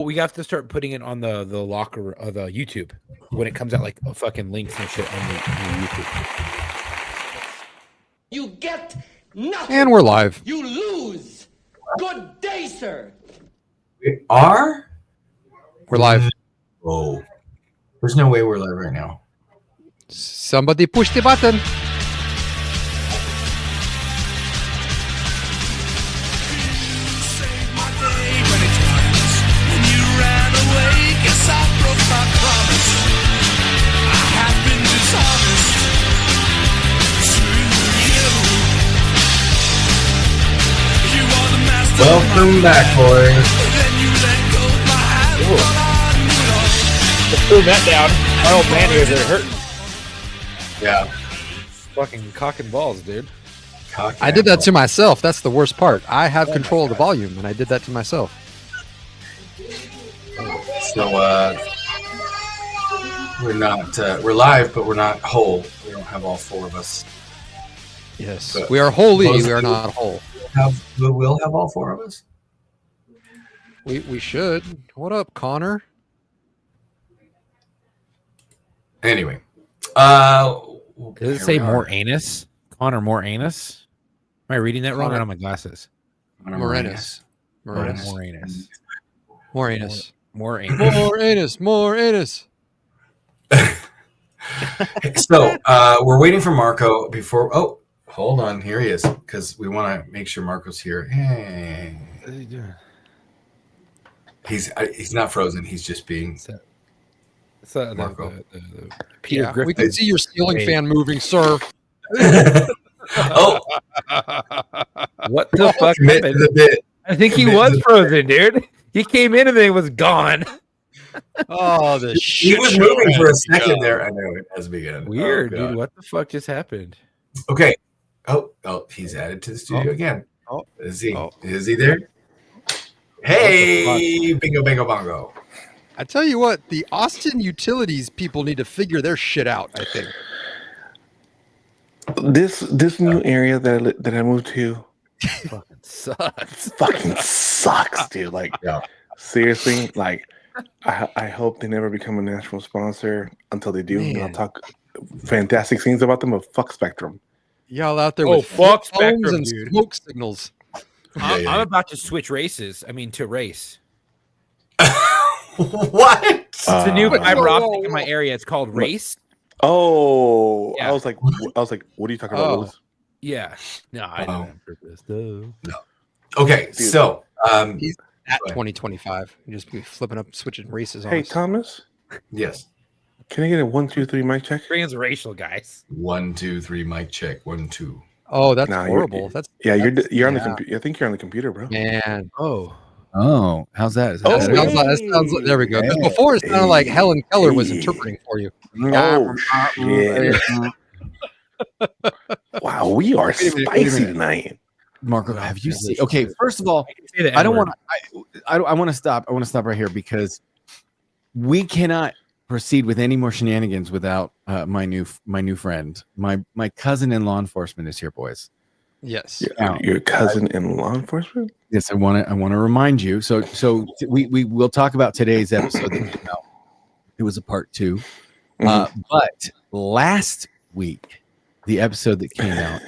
We have to start putting it on the locker of the YouTube when it comes out, like fucking links and shit on the YouTube. You get nothing. And we're live. You lose. Good day, sir. We are? We're live. Oh. There's no way we're live right now. Somebody push the button. Welcome back, boys. Just threw that down. My old man ears are hurting. Yeah. Fucking cock and balls, dude. I did that to myself. That's the worst part. I have control of the volume, and I did that to myself. So, we're not, we're live, but we're not whole. We don't have all four of us. Yes. But We are holy. most We are people- not whole. We will have all four of us? We should. What up, Connor? Anyway. Does it here say we are. more anus? Connor, more anus? Am I reading that wrong? I don't have my glasses. Morenus. Morenus. More anus. More anus. More anus. More anus. More anus. So, we're waiting for Marco before. Oh, hold on. Here he is, because we want to make sure Marco's here. Hey. He's not frozen. He's just being. It's the Marco. Peter Yeah, Griffin. we can see your ceiling fan moving, sir. Oh, What the fuck commit to happened? the bit. I think he was frozen, dude. He came in and then he was gone. Oh, the He shit. was show moving for a has begun. second there. I know it has begun. Weird, Oh, God. dude. What the fuck just happened? Okay. Oh, he's added to the studio again. Oh. Is he? Oh. Is he there? Hey, bingo, bingo, bongo. I tell you what, the Austin utilities people need to figure their shit out, I think. This new area that I moved to Fucking sucks. fucking sucks, dude. Like, Yeah. seriously, like, I hope they never become a national sponsor. Until they do, and I'll Man. talk fantastic things about them. But fuck Spectrum. Y'all out there Oh, with fuck flip phones Spectrum, and dude. smoke signals. I'm Yeah. about to switch races. I mean, to race. What? It's a new Uh, fiber whoa, optic in whoa. my area. It's called Race. Oh, Yeah. I was like, what are you talking about? Oh. Louis? Yeah. No, I Uh-oh. know on purpose. Though. Okay, Dude. so He's at Go ahead. 2025. You just be flipping up, switching races on Hey us. Thomas, yes. can I get a 1, 2, 3 mic check? Transracial guys. 1, 2, 3, mic check. 1, 2. Oh, that's Nah, you're- horrible. That's Yeah, you're on the yeah. computer. I think you're on the computer, bro. man. Oh, how's that? Is that Oh, better? That sounds like, there we go. 'Cause Hey. before it sounded like Helen Keller was Hey. interpreting for you. Oh shit! Wow, we are Wait a minute, spicy tonight. Marco, have you seen? Okay, first of all, I can say the I don't N-word. want to. I want to stop. I want to stop right here because we cannot proceed with any more shenanigans without my new friend, my cousin in law enforcement is here, boys. Yes. Your cousin in law enforcement? Yes, I want to remind you. So we will talk about today's episode that came out. It was a part 2, but last week the episode that came out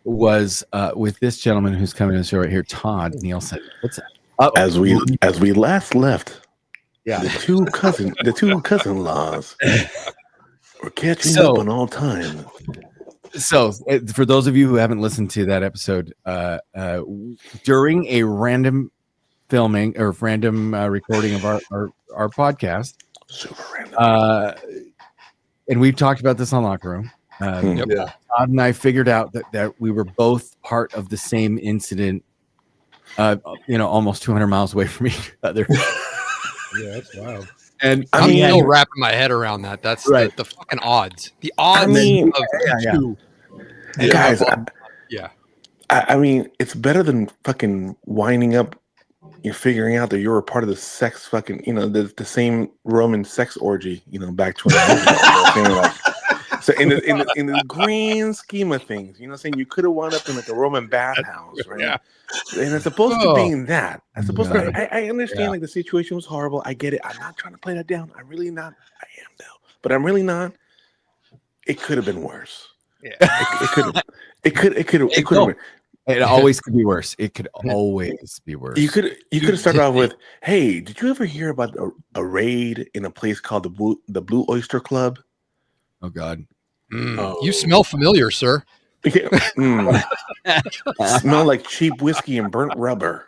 was with this gentleman who's coming to the show right here, Todd Nielsen. What's up? As we last left, Yeah. the two cousin-in-laws were catching So- up on all time. So, for those of you who haven't listened to that episode, during a random filming or random recording of our podcast, Super random. and we've talked about this on Locker Room. Yep. Yeah. Todd and I figured out that we were both part of the same incident. Almost 200 miles away from each other. Yeah, that's wild. And I I'm mean- still wrapping my head around that. That's Right. the fucking odds. The odds mean- of Yeah. two. Guys, Yeah. I mean, it's better than fucking winding up. You're figuring out that you're a part of the sex fucking, the same Roman sex orgy, back 20 years ago. You know what I'm saying? Like, So in the grand scheme of things, you know what I'm saying? You could have wound up in like a Roman bathhouse, right? Yeah. And as opposed to Oh. being that, as opposed Yeah. to, I understand Yeah. like the situation was horrible. I get it. I'm not trying to play that down. I'm really not. I am though, but I'm really not. It could have been worse. Yeah. It could have been. It always could be worse. It could always be worse. You could have started off with, "Hey, did you ever hear about a raid in a place called the Blue Oyster Club?" Oh God. You smell familiar, sir. Smell like cheap whiskey and burnt rubber.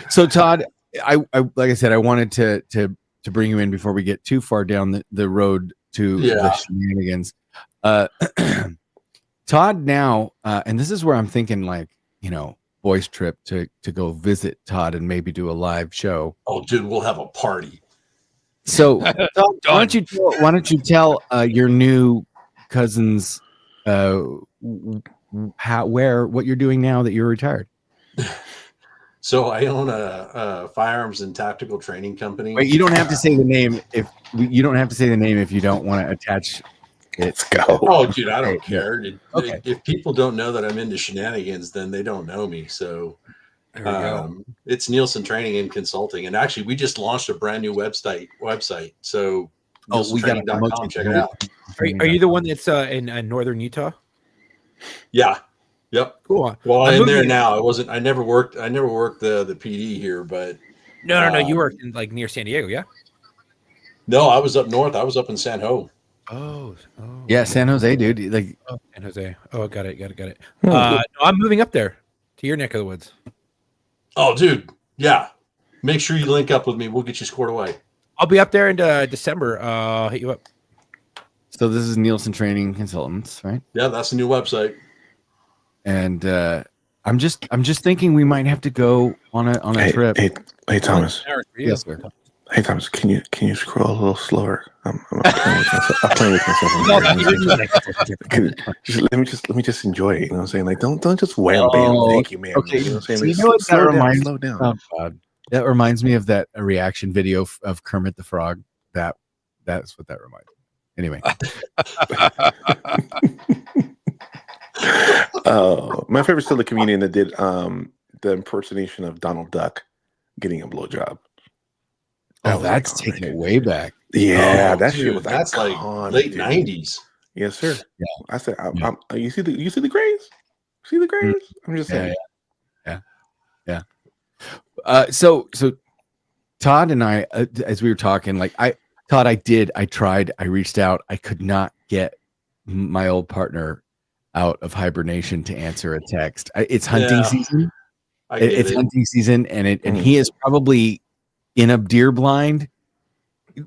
So Todd, I like I said, I wanted to bring you in before we get too far down the road to the shenanigans. Todd now, and this is where I'm thinking, like, you know, boys trip to go visit Todd and maybe do a live show. Oh, dude, we'll have a party. So Todd, why don't you tell your new cousins what you're doing now that you're retired? So I own a firearms and tactical training company. Wait, you don't have to say the name if you don't want to attach. Let's go. Oh, dude, I don't care. Okay. If people don't know that I'm into shenanigans, then they don't know me. So There we go. it's Nielsen Training and Consulting. And actually, we just launched a brand new website. So We got to nielsentraining.com. Check it out. Are you the one that's in northern Utah? Yeah. Yep. Cool. Well, I'm I'm there moving- now. I never worked the PD here, but No. You work in like near San Diego, yeah? no, I was up north. I was up in San Ho. Oh. Yeah, San Jose, dude. Like, Oh, San Jose. Oh, got it. No, I'm moving up there to your neck of the woods. Oh, dude. Yeah. Make sure you link up with me. We'll get you squared away. I'll be up there in December. I'll hit you up. so this is Nielsen Training Consultants, right? Yeah, that's a new website. And I'm just thinking we might have to go on a trip. Hey, Thomas. Yes, sir. Hey, Thomas. Can you scroll a little slower? I'm playing with myself. Let me just enjoy it. You know what I'm saying? Like, don't just wham bam. Oh, Thank you, man. okay. You know what I'm saying? So Like, you know what that slow down, reminds- slow down. Oh, God. That reminds me of that reaction video of Kermit the Frog. That's what that reminds me. Anyway, my favorite's still the comedian that did the impersonation of Donald Duck getting a blowjob. That was that's iconic. taking it way back. Yeah, Oh, that dude, shit was that's like iconic, late dude. 90s. Yes, sir. Yeah. I said, Yeah. you see the grays? See the grays? I'm just Yeah, saying. So Todd and I, as we were talking, like I tried, I reached out, I could not get my old partner out of hibernation to answer a text. It's hunting Yeah. season. I get It's it. hunting season, and he is probably in a deer blind,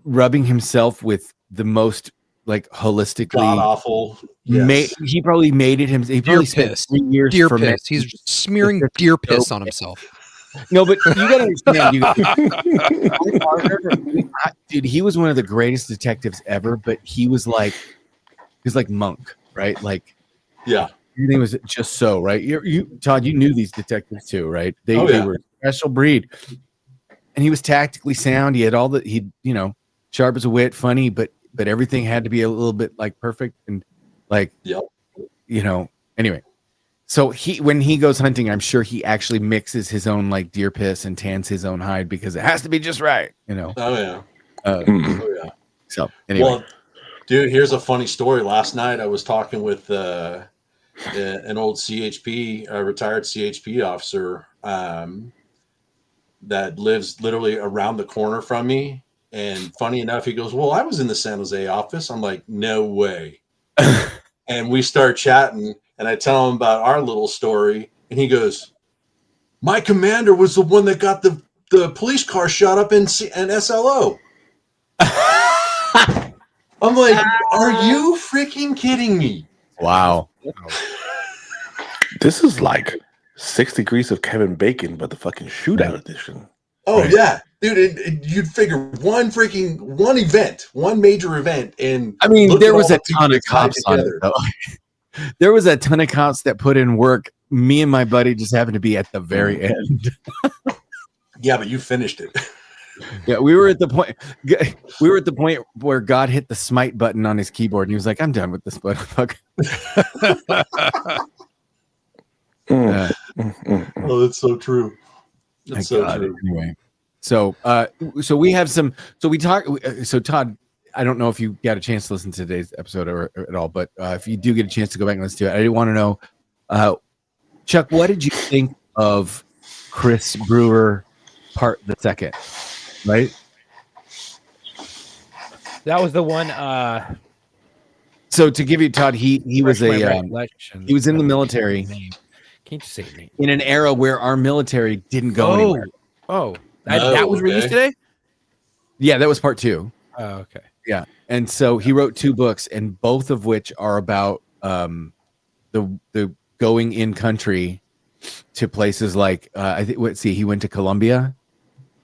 rubbing himself with the most like holistically. God awful. Yes. He probably made it him. He Deer probably spent piss. 3 years Deer fermenting. piss. He's smearing deer piss on himself. No, but you gotta understand, my partner, dude, he was one of the greatest detectives ever, but he was like Monk, right? Like Yeah. everything was just so right. You Todd, you knew these detectives too, right? They Oh, yeah. were a special breed, and he was tactically sound. He had all sharp as a wit, funny, but everything had to be a little bit like perfect and like Yep. Anyway. So when he goes hunting, I'm sure he actually mixes his own like deer piss and tans his own hide because it has to be just right, Oh, yeah. Mm. Oh, yeah. So anyway, Well, dude, here's a funny story. Last night I was talking with an old CHP, a retired CHP officer that lives literally around the corner from me. And funny enough, he goes, "Well, I was in the San Jose office." I'm like, "No way." And we start chatting, and I tell him about our little story, and he goes, "My commander was the one that got the police car shot up in SLO." I'm like, "Are you freaking kidding me?" wow. This is like 6 degrees of Kevin Bacon, but the fucking shootout edition. Oh Right. yeah, dude. You'd figure one major event, and I mean, look there at was all a the people ton of that tied cops on it, together. though. There was a ton of cops that put in work. Me and my buddy just happened to be at the very end. Yeah, but you finished it. Yeah, we were at the point. We were at the point where God hit the smite button on his keyboard, and he was like, "I'm done with this motherfucker." Oh, that's so true. My That's so God. true. Anyway, so we have some. So we talk. So Todd, I don't know if you got a chance to listen to today's episode or at all, but if you do get a chance to go back and listen to it, I want to know, Chuck, what did you think of Chris Brewer part the second? Right. That was the one. So to give you Todd, he was refresh my a recollection. he was in the military Can't you say your name? in an era where our military didn't go anywhere. Oh, Oh, that was released okay. today. Yeah, that was part 2. Oh, okay. Yeah, and so he wrote 2 books, and both of which are about the going in country to places like I think. Let's see, he went to Colombia,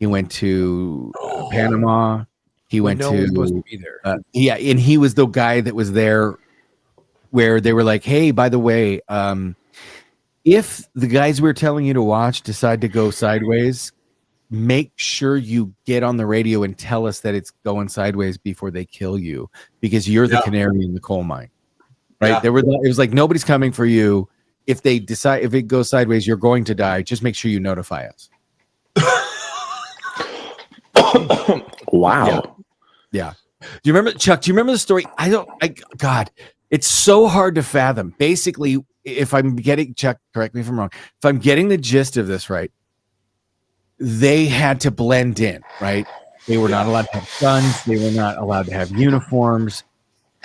he went to Panama, he went No one's supposed to to be there. yeah, and he was the guy that was there where they were like, "Hey, by the way, if the guys we're telling you to watch decide to go sideways, make sure you get on the radio and tell us that it's going sideways before they kill you, because you're the Yeah. canary in the coal mine." Right? Yeah. It was like nobody's coming for you. If they decide, if it goes sideways, you're going to die. Just make sure you notify us. Wow. Yeah. Do you remember, Chuck? Do you remember the story? God, it's so hard to fathom. Basically, if I'm getting, Chuck, correct me if I'm wrong. If I'm getting the gist of this right, they had to blend in, right? They were not allowed to have guns. They were not allowed to have uniforms,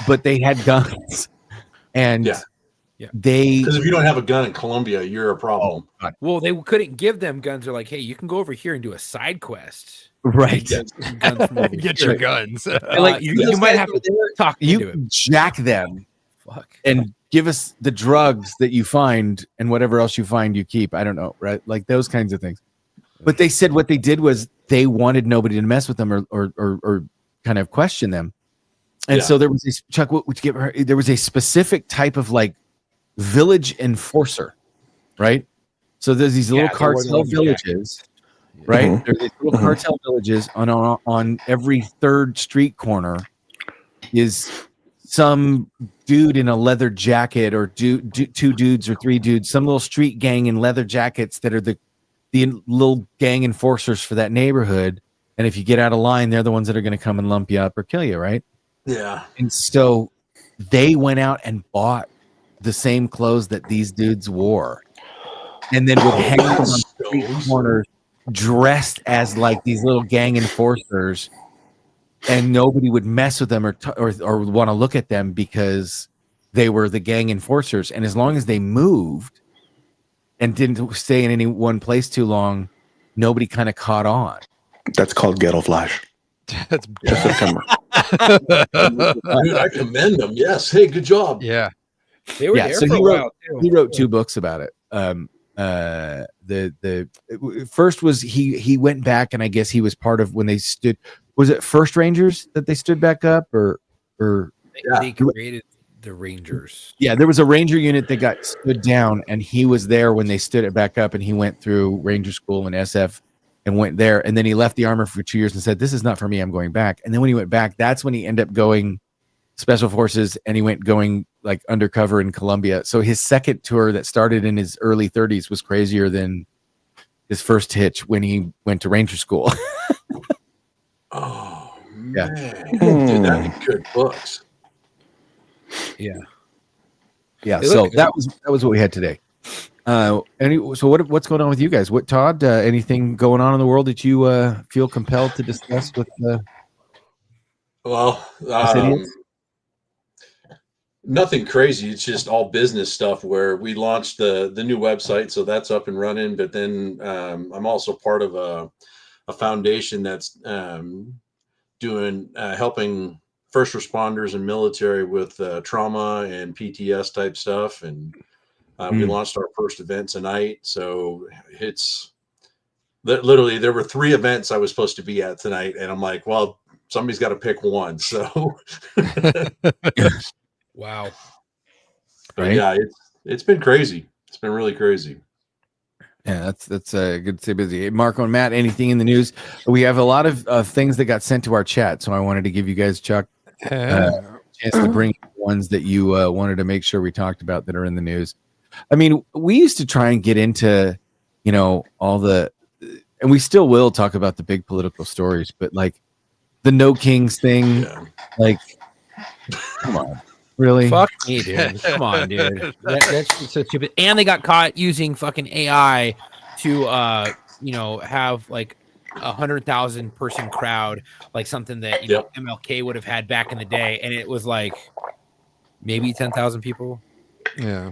but they had guns. And Yeah. they, Because if you don't have a gun in Colombia, you're a problem. Well, they couldn't give them guns. They're like, hey, you can go over here and do a side quest. right. Get some guns from over Get here. your guns. Like, you might have to talk into You it. jack them Fuck. and give us the drugs that you find and whatever else you find you keep. I don't know, right? Like those kinds of things. But they said what they did was they wanted nobody to mess with them or kind of question them. And Yeah. so there was this, Chuck, what would you give her? There was a specific type of like village enforcer, right? So there's these little Yeah, they wore the cartel lumberjack. villages, right? Mhm. There's these little Mhm. cartel villages on every third street corner is some dude in a leather jacket or two dudes or 3 dudes, some little street gang in leather jackets that are the little gang enforcers for that neighborhood. And if you get out of line, they're the ones that are going to come and lump you up or kill you, right? Yeah. And so they went out and bought the same clothes that these dudes wore, and then would hang out on street corners dressed as like these little gang enforcers, and nobody would mess with them or want to look at them because they were the gang enforcers. And as long as they moved and didn't stay in any one place too long, nobody kind of caught on. That's called Ghetto Flash. That's For September. Dude, I commend them. Yes. Hey, good job. yeah. They were Yeah, there so for he a wrote- while too. He wrote 2 books about it. The first was he went back, and I guess he was part of when they stood. Was it First Rangers that they stood back up, or Yeah. They created the Rangers. yeah, there was a Ranger unit that got stood down, and he was there when they stood it back up, and he went through Ranger School and SF and went there, and then he left the armor for 2 years and said, "This is not for me. I'm going back." And then when he went back, that's when he ended up going Special Forces, and he went going like undercover in Colombia. So his second tour that started in his early 30s was crazier than his first hitch when he went to Ranger School. Oh, Yeah. man. Dude, that'd be good books. Yeah. They So look good. that was what we had today. So what's going on with you guys? What, Todd? Anything going on in the world that you feel compelled to discuss with? Well, idiots? nothing crazy. It's just all business stuff where we launched the new website, so that's up and running. But then I'm also part of a foundation that's doing helping first responders and military with trauma and PTS type stuff. And we launched our first event tonight. So it's literally there were 3 events I was supposed to be at tonight, and I'm like, well, somebody's got to pick one. So Wow. but yeah, it's been crazy. It's been really crazy. Yeah, that's good to stay busy. Marco and Matt, anything in the news? We have a lot of things that got sent to our chat, so I wanted to give you guys, Chuck, a chance to bring ones that you wanted to make sure we talked about that are in the news. I mean, we used to try and get into, all the, and we still will talk about the big political stories, but like the No Kings thing, like, come on. Really? Fuck me, dude. Come on, dude. That's so stupid. And they got caught using fucking AI to, have like 100,000 person crowd, like something that MLK would have had back in the day, and it was like maybe 10,000 people. Yeah.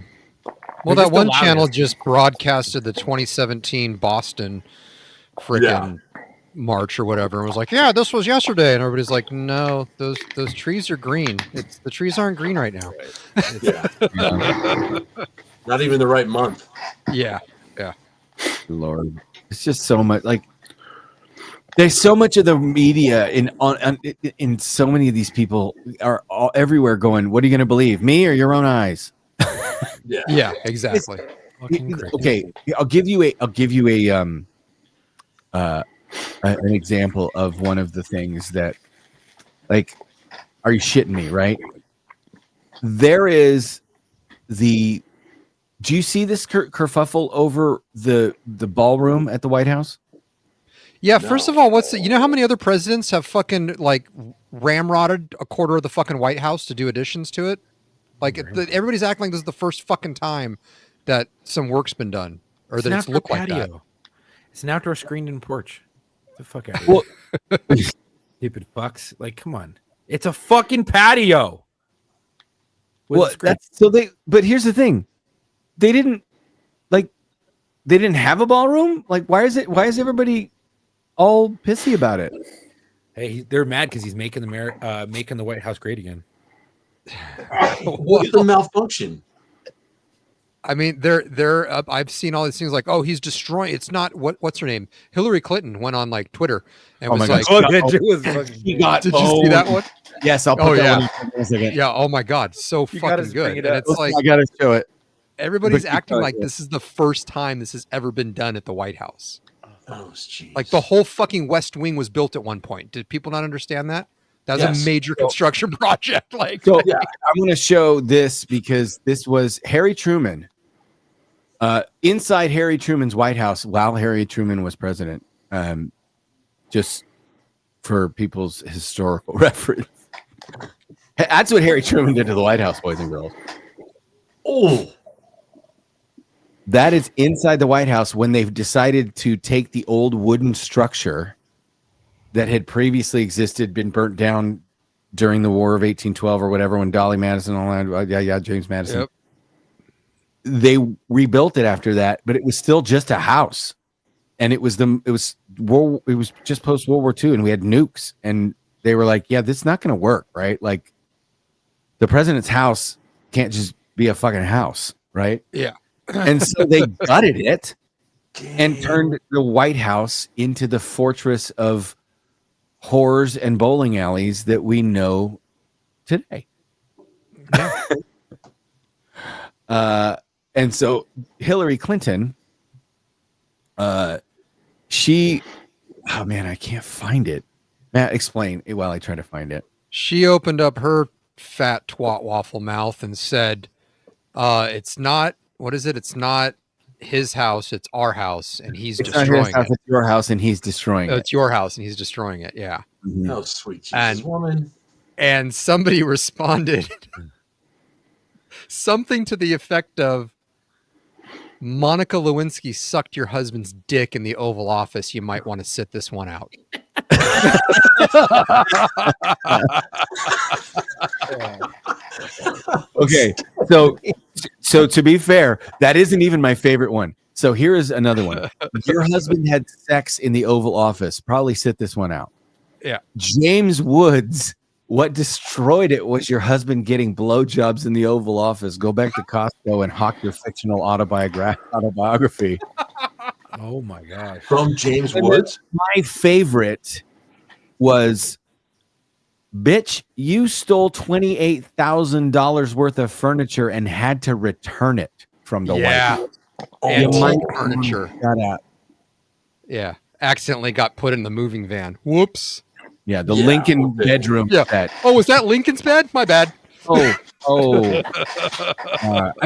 Well, that one channel just broadcasted the 2017 Boston freaking march or whatever, and was like, "Yeah, this was yesterday," and everybody's like, "No, those trees are green. The trees aren't green right now." Not even the right month. Yeah. Lord, it's just so much. Like, there's so much of the media in so many of these people are all everywhere going, "What are you going to believe, me or your own eyes?" Yeah, exactly. Okay, I'll give you an example of one of the things that, like, are you shitting me? Right? There is do you see this kerfuffle over the ballroom at the White House? Yeah. No. First of all, how many other presidents have fucking like ramrodded a quarter of the fucking White House to do additions to it? Like everybody's acting like this is the first fucking time that some work's been done, or that it's looked like that. It's an outdoor screened-in porch. Get the fuck out of here. Stupid fucks. Like, come on. It's a fucking patio. But here's the thing. They didn't have a ballroom? Like, why is everybody all pissy about it? Hey, they're mad because he's making the White House great again. What's the malfunction? I mean, they're I've seen all these things like, oh, he's destroying. It's not what's her name? Hillary Clinton went on like Twitter and was like, did you see that one? Yes, I'll put that one in a second. Yeah, oh my god, so fucking good. And it's like, I gotta show it. Everybody's acting like this is the first time this has ever been done at the White House. Oh, geez. Like the whole fucking West Wing was built at one point. Did people not understand that? That was a major construction project. I'm going to show this because this was Harry Truman. Inside Harry Truman's White House while Harry Truman was president. Just for people's historical reference. That's what Harry Truman did to the White House, boys and girls. Oh. That is inside the White House when they've decided to take the old wooden structure that had previously existed, been burnt down during the War of 1812 or whatever, when Dolly Madison, James Madison. Yep. They rebuilt it after that, but it was still just a house, and it was just post World War II, and we had nukes, and they were like, "Yeah, this is not going to work, right? Like, the president's house can't just be a fucking house, right?" Yeah. And so they gutted it and turned the White House into the fortress of whores and bowling alleys that we know today. And so Hillary Clinton, I can't find it. Matt, explain it while I try to find it. She opened up her fat twat waffle mouth and said, it's not, what is it? It's not his house, it's our house, and he's destroying it. It's your house, and he's destroying it. It's your house, and he's destroying it. Yeah. Mm-hmm. Oh, sweet Jesus, woman. And somebody responded something to the effect of, Monica Lewinsky sucked your husband's dick in the Oval Office. You might want to sit this one out. Okay, so to be fair, that isn't even my favorite one. So here is another one. Your husband had sex in the Oval Office. Probably sit this one out. Yeah. James Woods. What destroyed it was your husband getting blowjobs in the Oval Office. Go back to Costco and hawk your fictional autobiography. Oh my gosh. From James Woods? My favorite was, bitch, you stole $28,000 worth of furniture and had to return it from the White House. And Oh. teak furniture. Got out. Yeah. Accidentally got put in the moving van. Whoops. Yeah, the Yeah, Lincoln okay. bedroom Yeah. set. Oh, was that Lincoln's bed? My bad. I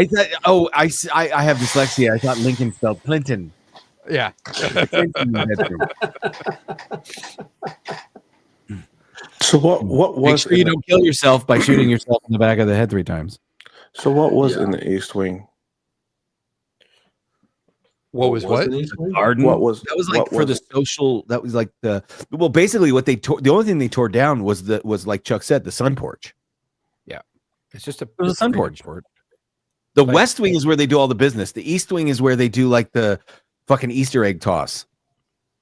thought. I have dyslexia. I thought Lincoln spelled Clinton. Yeah. The Clinton bedroom. So what Make was sure you in the- don't kill yourself by shooting yourself in the back of the head 3 times. so what was Yeah. in the East Wing? What was what? in East Wing? Garden. What was That was like what for the was- social. That was like basically what they tore. The only thing they tore down was like Chuck said, the sun porch. It's just a was a sun freedom porch. port. The Like- West Wing is where they do all the business. The East Wing is where they do like the fucking Easter egg toss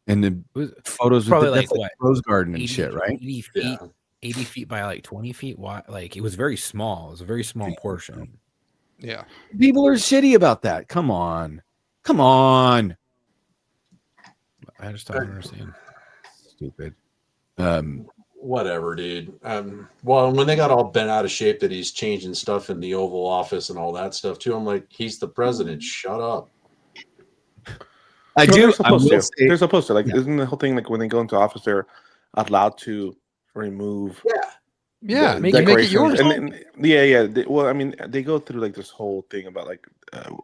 and the was photos. With probably that's like what, Rose Garden and 80 shit, right? 80 feet, Yeah. 80 feet by like 20 feet wide. Like it was very small. It was a very small portion. Yeah. People are shitty about that. Come on. I just don't understand. Stupid. Whatever, dude. Well, when they got all bent out of shape that he's changing stuff in the Oval Office and all that stuff too, I'm like, he's the president. Shut up. I No, do. They're I supposed will to. say, They're supposed to. Like, Yeah. isn't the whole thing like when they go into office, they're allowed to remove Yeah. Yeah. the Make it decorations. yours. And yeah. Well, I mean, they go through like this whole thing about like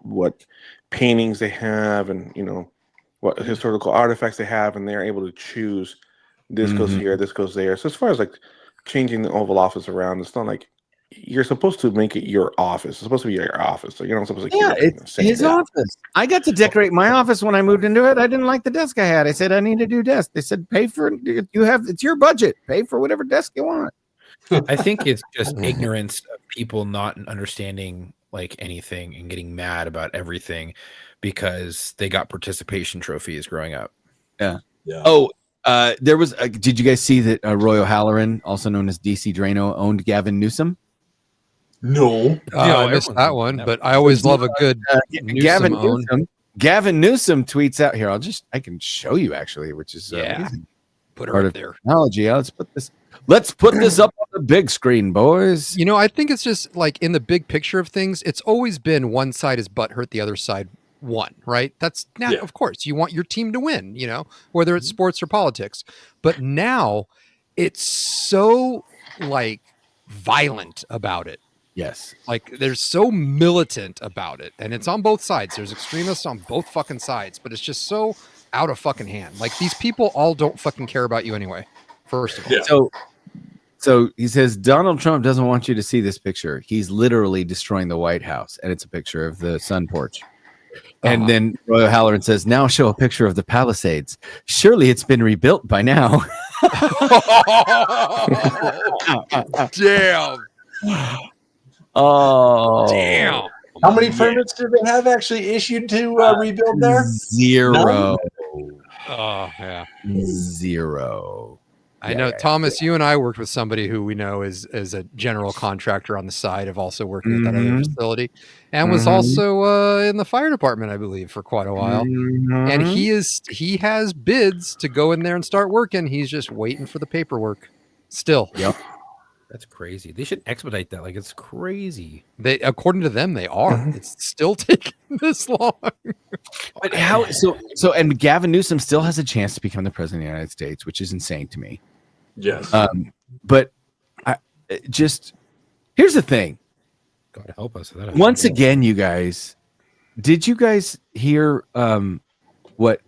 what paintings they have, and what historical artifacts they have, and they're able to choose. This goes Mhm. here. This goes there. So as far as like changing the Oval Office around, it's not like you're supposed to make it your office. It's supposed to be your office. So you're not supposed to. yeah, keep it it's the same his thing. office. I got to decorate my office when I moved into it. I didn't like the desk I had. I said I need a new desk. They said pay for it. It's your budget. Pay for whatever desk you want. I think it's just ignorance of people not understanding like anything and getting mad about everything because they got participation trophies growing up. Yeah. Oh, there was. Did you guys see that Roy O'Halloran, also known as DC Drano, owned Gavin Newsom? No. I missed that one, but I always love a good Gavin Newsom own. Newsom. Gavin Newsom tweets out here. I can show you actually, which is Yeah. amazing. Put Part her of up there. technology. Let's put this up on the big screen, boys. I think it's just like in the big picture of things, it's always been one side is butthurt, the other side won, right? That's now, Yeah. of course, you want your team to win, whether it's sports or politics. But now it's so like violent about it. Yes. Like they're so militant about it. And it's on both sides. There's extremists on both fucking sides, but it's just so out of fucking hand. Like these people all don't fucking care about you anyway. First of all. Yeah. So he says Donald Trump doesn't want you to see this picture. He's literally destroying the White House, and it's a picture of the sun porch. And then Roy O'Halloran says, "Now show a picture of the Palisades. Surely it's been rebuilt by now." Damn. Oh, Damn. How many permits do they have actually issued to rebuild there? Zero. Oh, yeah. Zero. I know, Thomas, you and I worked with somebody who we know is a general contractor on the side of also working at that other Mhm. facility and was also in the fire department, I believe, for quite a while. And he has bids to go in there and start working. He's just waiting for the paperwork still. Yep. That's crazy. They should expedite that. Like it's crazy. They, according to them, they are. It's still taking this long. But how? And Gavin Newsom still has a chance to become the president of the United States, which is insane to me. Yes. But here's the thing. God help us. That Once again, you guys, did you guys hear what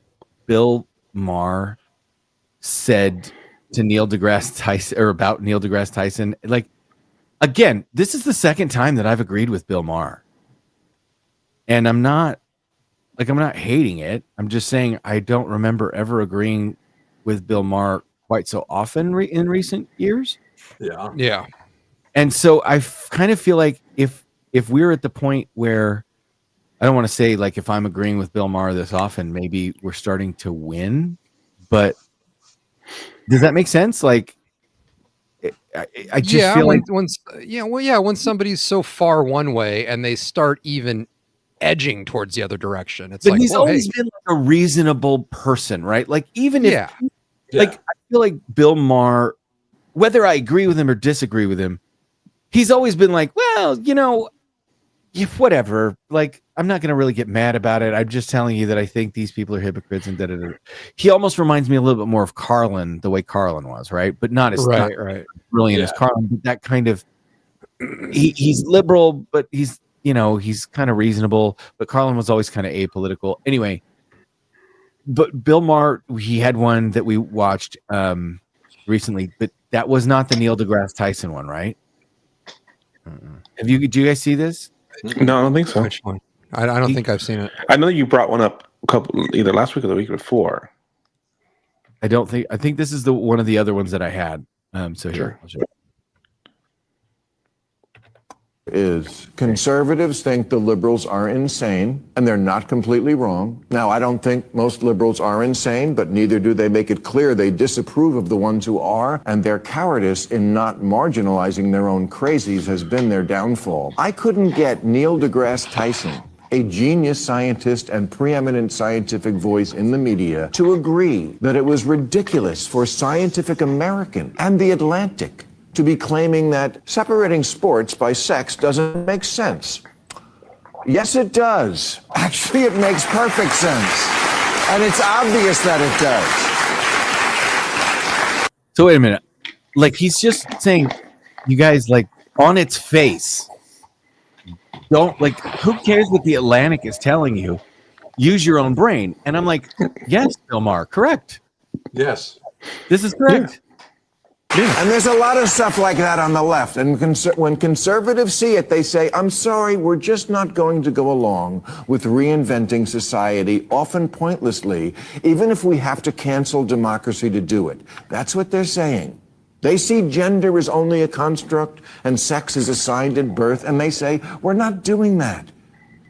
Bill Maher said to Neil deGrasse Tyson, or about Neil deGrasse Tyson? Like, again, this is the second time that I've agreed with Bill Maher, and I'm not hating it. I'm just saying I don't remember ever agreeing with Bill Maher quite so often in recent years. Yeah. Yeah. And so I kind of feel like if we're at the point where, I don't want to say like if I'm agreeing with Bill Maher this often, maybe we're starting to win. But does that make sense? Like, I just feel like when somebody's so far one way and they start even edging towards the other direction, it's but like, he's well, always hey, been like a reasonable person, right? Like even if yeah, like I feel like Bill Maher, whether I agree with him or disagree with him, he's always been like, well, if whatever, like I'm not going to really get mad about it. I'm just telling you that I think these people are hypocrites and da. He almost reminds me a little bit more of Carlin, the way Carlin was, right? But not as not right. brilliant as Carlin, but that kind of he's liberal, but he's he's kind of reasonable. But Carlin was always kind of apolitical. Anyway, but Bill Maher, he had one that we watched recently, but that was not the Neil deGrasse Tyson one, right? Do you guys see this? No, I don't think so. Which one? I don't think I've seen it. I know you brought one up either last week or the week before. I think this is the one of the other ones that I had. So here, I'll show you. Is conservatives think the liberals are insane, and they're not completely wrong. Now, I don't think most liberals are insane, but neither do they make it clear they disapprove of the ones who are, and their cowardice in not marginalizing their own crazies has been their downfall. I couldn't get Neil deGrasse Tyson, a genius scientist and preeminent scientific voice in the media, to agree that it was ridiculous for Scientific American and The Atlantic to be claiming that separating sports by sex doesn't make sense. Yes, it does. Actually, it makes perfect sense. And it's obvious that it does. So wait a minute. Like, he's just saying, you guys, like, on its face, don't, like, who cares what the Atlantic is telling you? Use your own brain. And I'm like, yes, Bill Maher, correct. Yes. This is correct. And there's a lot of stuff like that on the left. And when conservatives see it, they say, I'm sorry, we're just not going to go along with reinventing society, often pointlessly, even if we have to cancel democracy to do it. That's what they're saying. They see gender as only a construct and sex is assigned at birth, and they say, we're not doing that.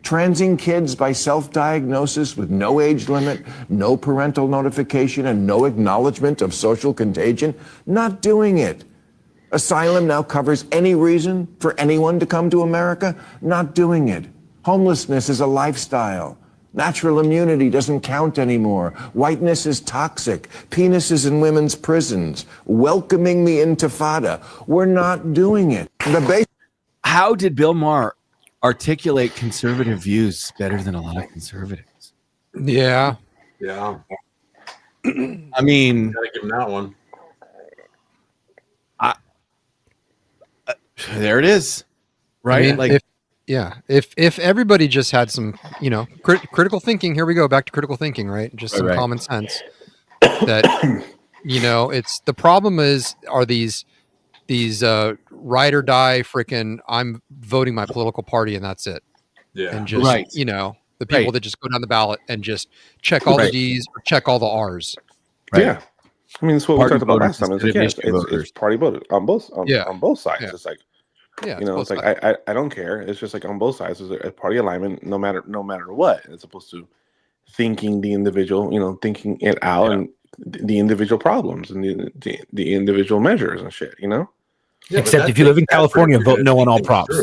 Transing kids by self-diagnosis with no age limit, no parental notification, and no acknowledgement of social contagion, not doing it. Asylum now covers any reason for anyone to come to America, not doing it. Homelessness is a lifestyle. Natural immunity doesn't count anymore. Whiteness is toxic. Penises in women's prisons. Welcoming the Intifada. We're not doing it. How did Bill Maher articulate conservative views better than a lot of conservatives? Yeah. Yeah. I mean, Gotta give him that one. there it is, right? I mean, like, if everybody just had some, critical thinking. Here we go, back to critical thinking, right? Just some Right. common sense. That it's the problem are these ride or die freaking I'm voting my political party and that's it. Yeah. And just Right. the people Right. that just go down the ballot and just check all the Right. D's or check all the R's. right. Yeah. I mean, it's what we Party talked about voters last time. It's, instead of like, mystery voters. it's party voted on both Yeah. on both sides. Yeah. It's like, Yeah, it's like I don't care. It's just like on both sides is a party alignment, no matter what, as opposed to thinking the individual, thinking it out and the individual problems and the individual measures and shit. Yeah, but Except if you live in California, vote no on all props.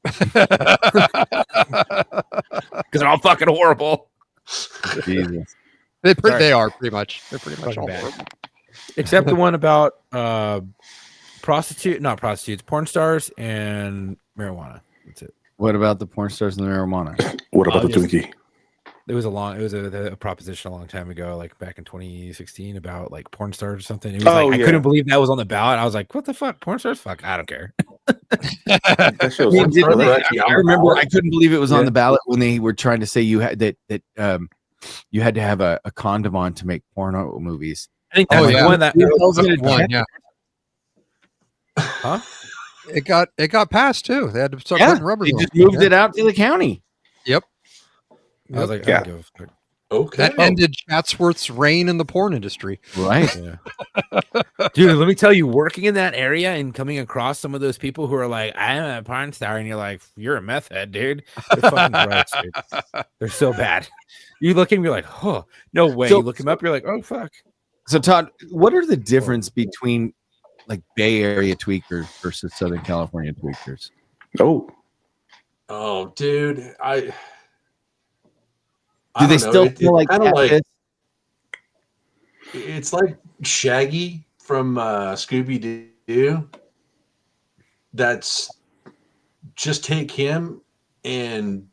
Because they're all fucking horrible. Jesus. they are pretty much. They're pretty much Fucking all bad. horrible. Except the one about porn stars and marijuana. That's it. What about the porn stars and the marijuana? What about the Yes. Twinkie? It was a proposition a long time ago, like back in 2016, about like porn stars or something. It was Oh, like I yeah. couldn't believe that was on the ballot. I was like, "What the fuck, porn stars? Fuck, I don't care." That shit was I mean, so funny. I remember I couldn't believe it was on the ballot when they were trying to say you had you had to have a condom on to make porno movies. I think that's Oh, yeah. the one that One, yeah. Huh? It got passed too. They had to start Yeah, putting rubber. they on just it. moved Yeah. it out to the county. Yep. I was like, Yeah. I don't give a fuck. Okay. That ended Chatsworth's reign in the porn industry. Right. Yeah. Dude, let me tell you, working in that area and coming across some of those people who are like, I'm a porn star, and you're like, you're a meth head, dude. They're fucking gross, dude. They're so bad. You look at them, you're like, oh, no way. So- You look them up, you're like, oh, fuck. So Todd, what are the difference between like Bay Area tweakers versus Southern California tweakers? Oh, dude, Do I they don't know. still feel like kinda catfish? it's like Shaggy from Scooby Doo. That's just take him and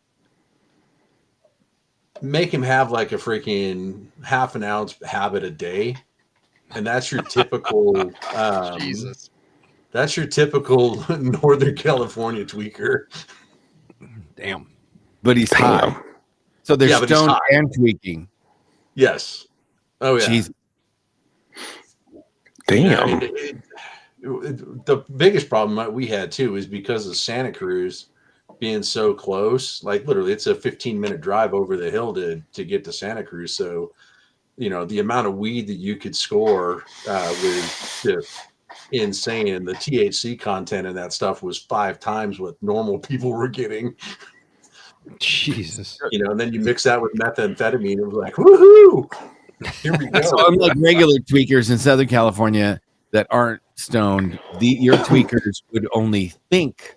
make him have like a freaking half an ounce habit a day, and that's your typical Jesus. that's your typical Northern California tweaker. Damn. But he's high. So they're Yeah, but he's stoned high. and tweaking. Yes. Oh yeah. Jeez. Damn. I mean, the biggest problem we had too is because of Santa Cruz being so close. Like literally, it's a 15-minute drive over the hill to get to Santa Cruz. So, the amount of weed that you could score was just insane. The THC content in that stuff was 5 times what normal people were getting. Jesus. And then you mix that with methamphetamine, it was like, woohoo! Here we go. So unlike regular tweakers in Southern California that aren't stoned, your tweakers would only think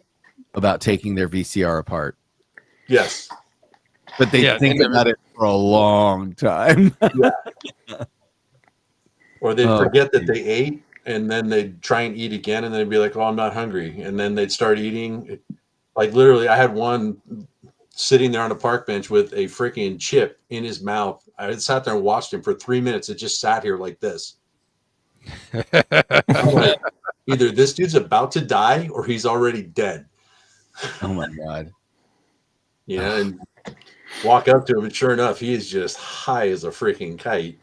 about taking their VCR apart, Yes. but they think about it for a long time. Or they'd Oh, forget that they ate, and then they'd try and eat again, and they'd be like, "Oh, I'm not hungry," and then they'd start eating. Like literally, I had one sitting there on a park bench with a freaking chip in his mouth. I sat there and watched him for 3 minutes. It just sat here like this. I'm like, either this dude's about to die or he's already dead. Oh my god! And walk up to him, and sure enough, he is just high as a freaking kite.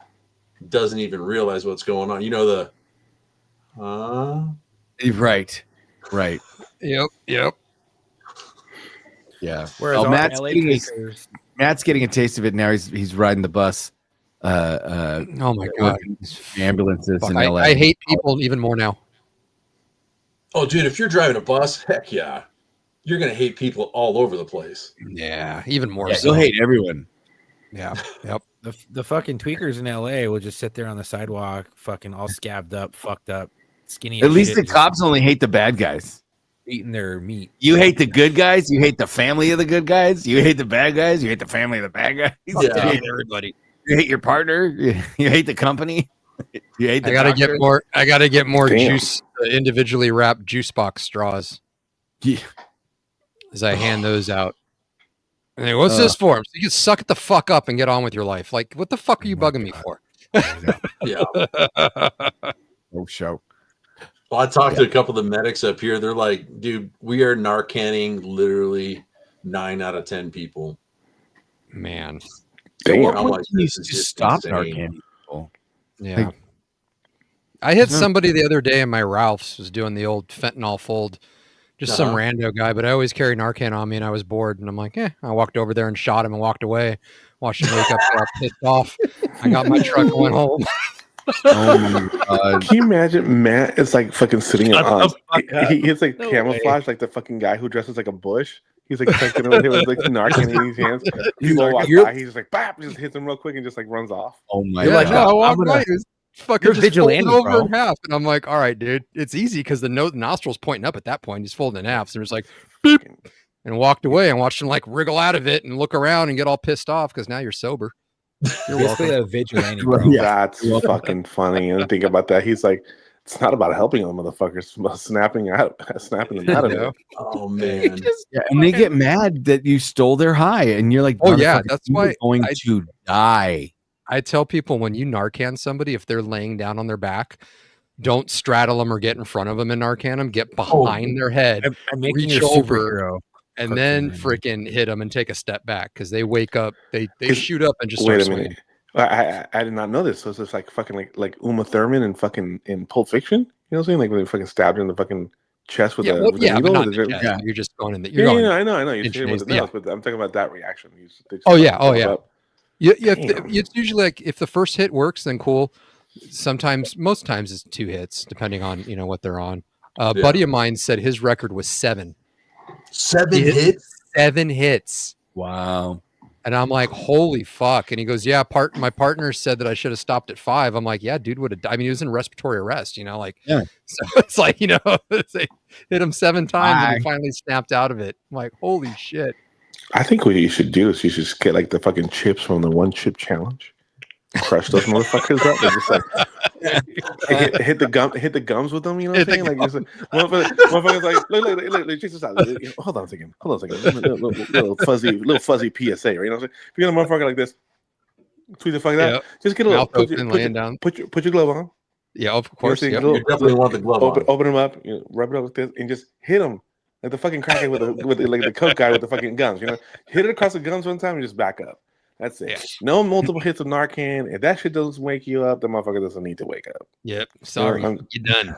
Doesn't even realize what's going on. Right. Yep. Yeah. Whereas Oh, our Matt's LA getting a taste of it now. He's riding the bus. Oh my god. Ambulances Fuck, in LA. I hate people even more now. Oh, dude, if you're driving a bus, heck yeah. You're going to hate people all over the place. Yeah, even more Yeah, so. you'll hate everyone. Yeah. Yep. The fucking tweakers in LA will just sit there on the sidewalk, fucking all scabbed up, fucked up, skinny. At as least shit, the just cops only hate the bad guys. eating their meat. You hate the good guys. You hate the family of the good guys. You hate the bad guys. You hate the family of the bad guys. Yeah. You hate everybody. You hate your partner. You hate the company. You hate the I gotta doctor. get more Damn. juice, individually wrapped juice box straws Yeah. as I hand those out. And they go, what's this for? So you can suck it the fuck up and get on with your life. Like, what the fuck are you bugging me for? Yeah. Oh, show. Well, I talked to a couple of the medics up here. They're like, dude, we are Narcanning literally 9 out of 10 people. Man. Damn. I'm like, You this is just just stop insane. Narcan people. Yeah. Like- I hit No. somebody the other day in my Ralph's, was doing the old fentanyl fold. Just some Uh-huh. rando guy, but I always carry Narcan on me, and I was bored, and I'm like, I walked over there and shot him and walked away. Watched him wake up, got pissed off. I got my truck and went home. Oh my god. Can you imagine Matt is like fucking sitting Shut on? the fuck up. He's like No camouflage, like the fucking guy who dresses like a bush. He's like tucking him with like Narcan in his hands. People walk by, he's just like, bap, just hits him real quick and just like runs off. Oh my Yeah, god. no, I I'm walked gonna- by. It was fucking You're just vigilante, folded over bro. in half, and I'm like, all right, dude, it's easy because the nostrils pointing up at that point. He's folding in half, so it's like, beep, and walked away and watched him like wriggle out of it and look around and get all pissed off because now you're sober. You're Basically welcome. a vigilante, bro. Yeah. That's fucking funny. And think about that. He's like, it's not about helping them motherfuckers, it's about snapping them out of it. Oh, man. Yeah, and they get mad that you stole their high, and you're like, Oh, yeah, "Motherfucker, that's you why are going I- to die." I tell people when you Narcan somebody, if they're laying down on their back, don't straddle them or get in front of them and Narcan them. Get behind their head I'm making Reach your over superhero. and then cartoon right freaking hit them and take a step back because they wake up, they Is- shoot up and just start Wait a swinging. minute. I did not know this. So it's just like fucking like Uma Thurman and fucking in Pulp Fiction. You know what I'm saying? Like when they fucking stabbed her in the fucking chest with Yeah, a well, with yeah, a but needle. not Is in it- the chest. yeah. You're just going in the. Yeah, You're going, I know. You say it with the yeah. nails, but I'm talking about that reaction. They just Oh, yeah, fucking oh, yeah. jump up. Yeah, Damn. it's usually like if the first hit works, then cool. Sometimes, most times, it's 2 hits, depending on what they're on. A Yeah. buddy of mine said his record was 7. 7 He hit- hits? 7 hits, Wow. and I'm like, holy fuck! And he goes, yeah. My partner said that I should have stopped at 5. I'm like, yeah, dude would have. I mean, he was in respiratory arrest, like. Yeah. So it's like they hit him 7 times, and he Bye. finally snapped out of it. I'm like, holy shit! I think what you should do is you should just get like the fucking chips from the one chip challenge. crush those motherfuckers up. And just like hit the gums with them. You know what I'm saying? Like, just, motherfuckers like look, check this out. Hold on a second. Little fuzzy PSA, right? You know what I'm saying? If you get a motherfucker like this, tweet the fuck out. Yep. Just get a little down. Put your glove on. Yeah, of course. You Yep. You definitely want the glove on. Open them up, rub it up with this, and just hit them like the fucking crackhead with like the coke guy with the fucking guns. Hit it across the guns one time and just back up. That's it. Yeah. No multiple hits of Narcan. If that shit doesn't wake you up, the motherfucker doesn't need to wake up. Yep. Sorry, I'm- you're done.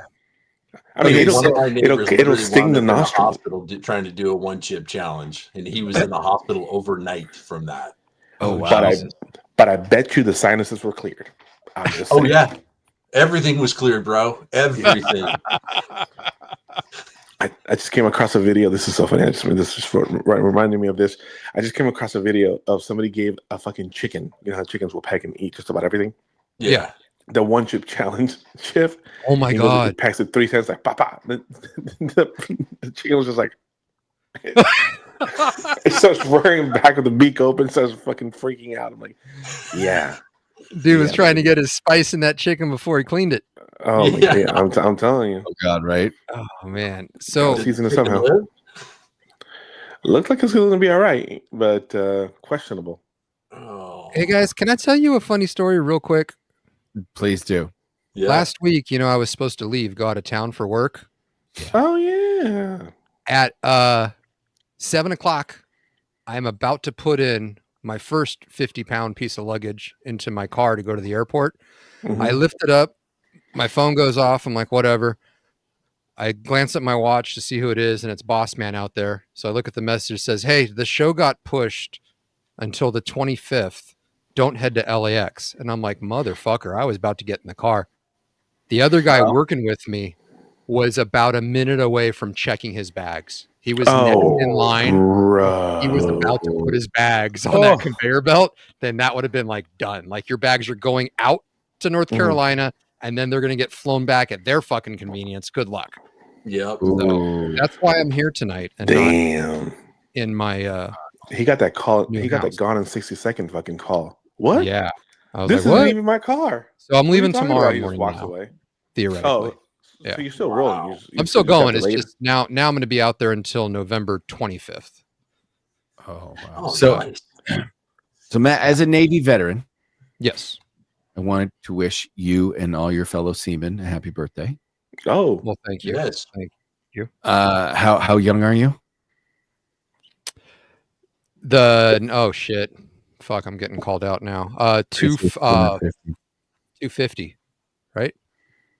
I mean, One of my neighbors it'll literally sting wound the up in nostril. hospital trying to do a 1-chip challenge, and he was in the hospital overnight from that. Oh wow. But I bet you the sinuses were cleared. I'm just Oh saying. yeah, everything was cleared, bro. Everything. I just came across a video. This is so funny. This is reminding me of this. I just came across a video of somebody gave a fucking chicken. You know how chickens will peck and eat just about everything? Yeah. The 1-chip challenge, Chip. Oh my He goes, god. he packs it 3 cents, like, pop. The chicken was just like, it starts rearing back with the beak open, starts fucking freaking out. I'm like, yeah. Dude was Yeah, trying to get his spice in that chicken before he cleaned it. Oh, my Yeah. God. I'm telling you. Oh God, right? Oh man. So Season it Chicken somehow. live? Looks like it's going to be all right, but questionable. Oh. hey guys, can I tell you a funny story real quick? Please do. Yeah. Last week, I was supposed to go out of town for work. Oh, yeah. At 7:00, I'm about to put in my first 50-pound piece of luggage into my car to go to the airport. Mhm. I lift it up, my phone goes off. I'm like, whatever. I glance at my watch to see who it is, and it's Boss Man out there. So I look at the message. It says, "Hey, the show got pushed until the 25th. Don't head to LAX." And I'm like, motherfucker, I was about to get in the car. The other guy working with me was about a minute away from checking his bags. He was next in line. Bro. He was about to put his bags on that conveyor belt. Then that would have been like done. Like, your bags are going out to North Carolina, and then they're going to get flown back at their fucking convenience. Good luck. Yep. Ooh. That's why I'm here tonight and not Damn. in my He got that call. New He got house. that gone in 60-second fucking call. What? yeah. I was This like, isn't what? even my car. So I'm What are you leaving talking tomorrow about? He just morning walks now, away. theoretically. Oh, Yeah. so you're still rolling. You I'm still just got going. It's delayed? just now I'm going to be out there until November 25th. Oh wow. Oh, So- nice. So Matt, as a Navy veteran, Yes. I wanted to wish you and all your fellow seamen a happy birthday. Oh, Well, thank you. Yes. How young are you? Oh shit. Fuck, I'm getting called out now. 250, right?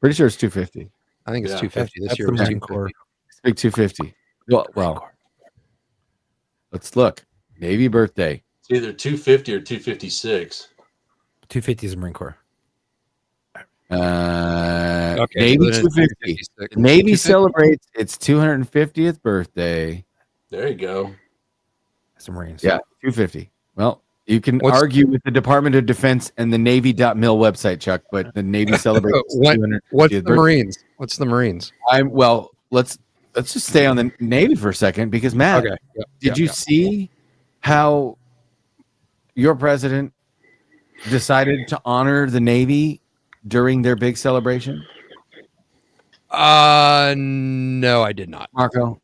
Pretty sure it's 250. I think it's Yeah, 250 this that's year. the was Marine 250. Corps. It's big 250. Well, let's look. Navy birthday. It's either 250 or 256. 250 is the Marine Corps. Navy so then it's 250. 256. Navy 250? celebrates its 250th birthday. There you go. That's the Marines. Yeah, 250. Well, you can What's- argue with the Department of Defense and the Navy.mil website, Chuck, but the Navy celebrates its What- 250th What's the birthday. Marines? What's the Marines? Let's just stay on the Navy for a second because Matt, Okay. Yep, did yep, you yep. see how your president decided to honor the Navy during their big celebration? No, I did not. Marco,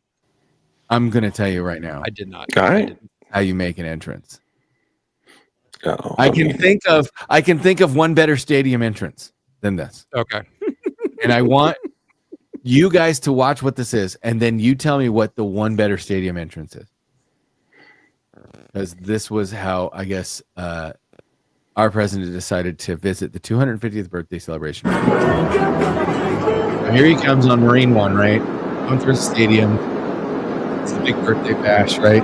I'm going to tell you right now I did not. All I right. didn't. how you make an entrance. oh, I can think of one better stadium entrance than this. Okay. And I want you guys to watch what this is, and then you tell me what the one better stadium entrance is. Because this was how, I guess, our president decided to visit the 250th birthday celebration. Here he comes on Marine One, right? Going through the stadium. It's the big birthday bash, right?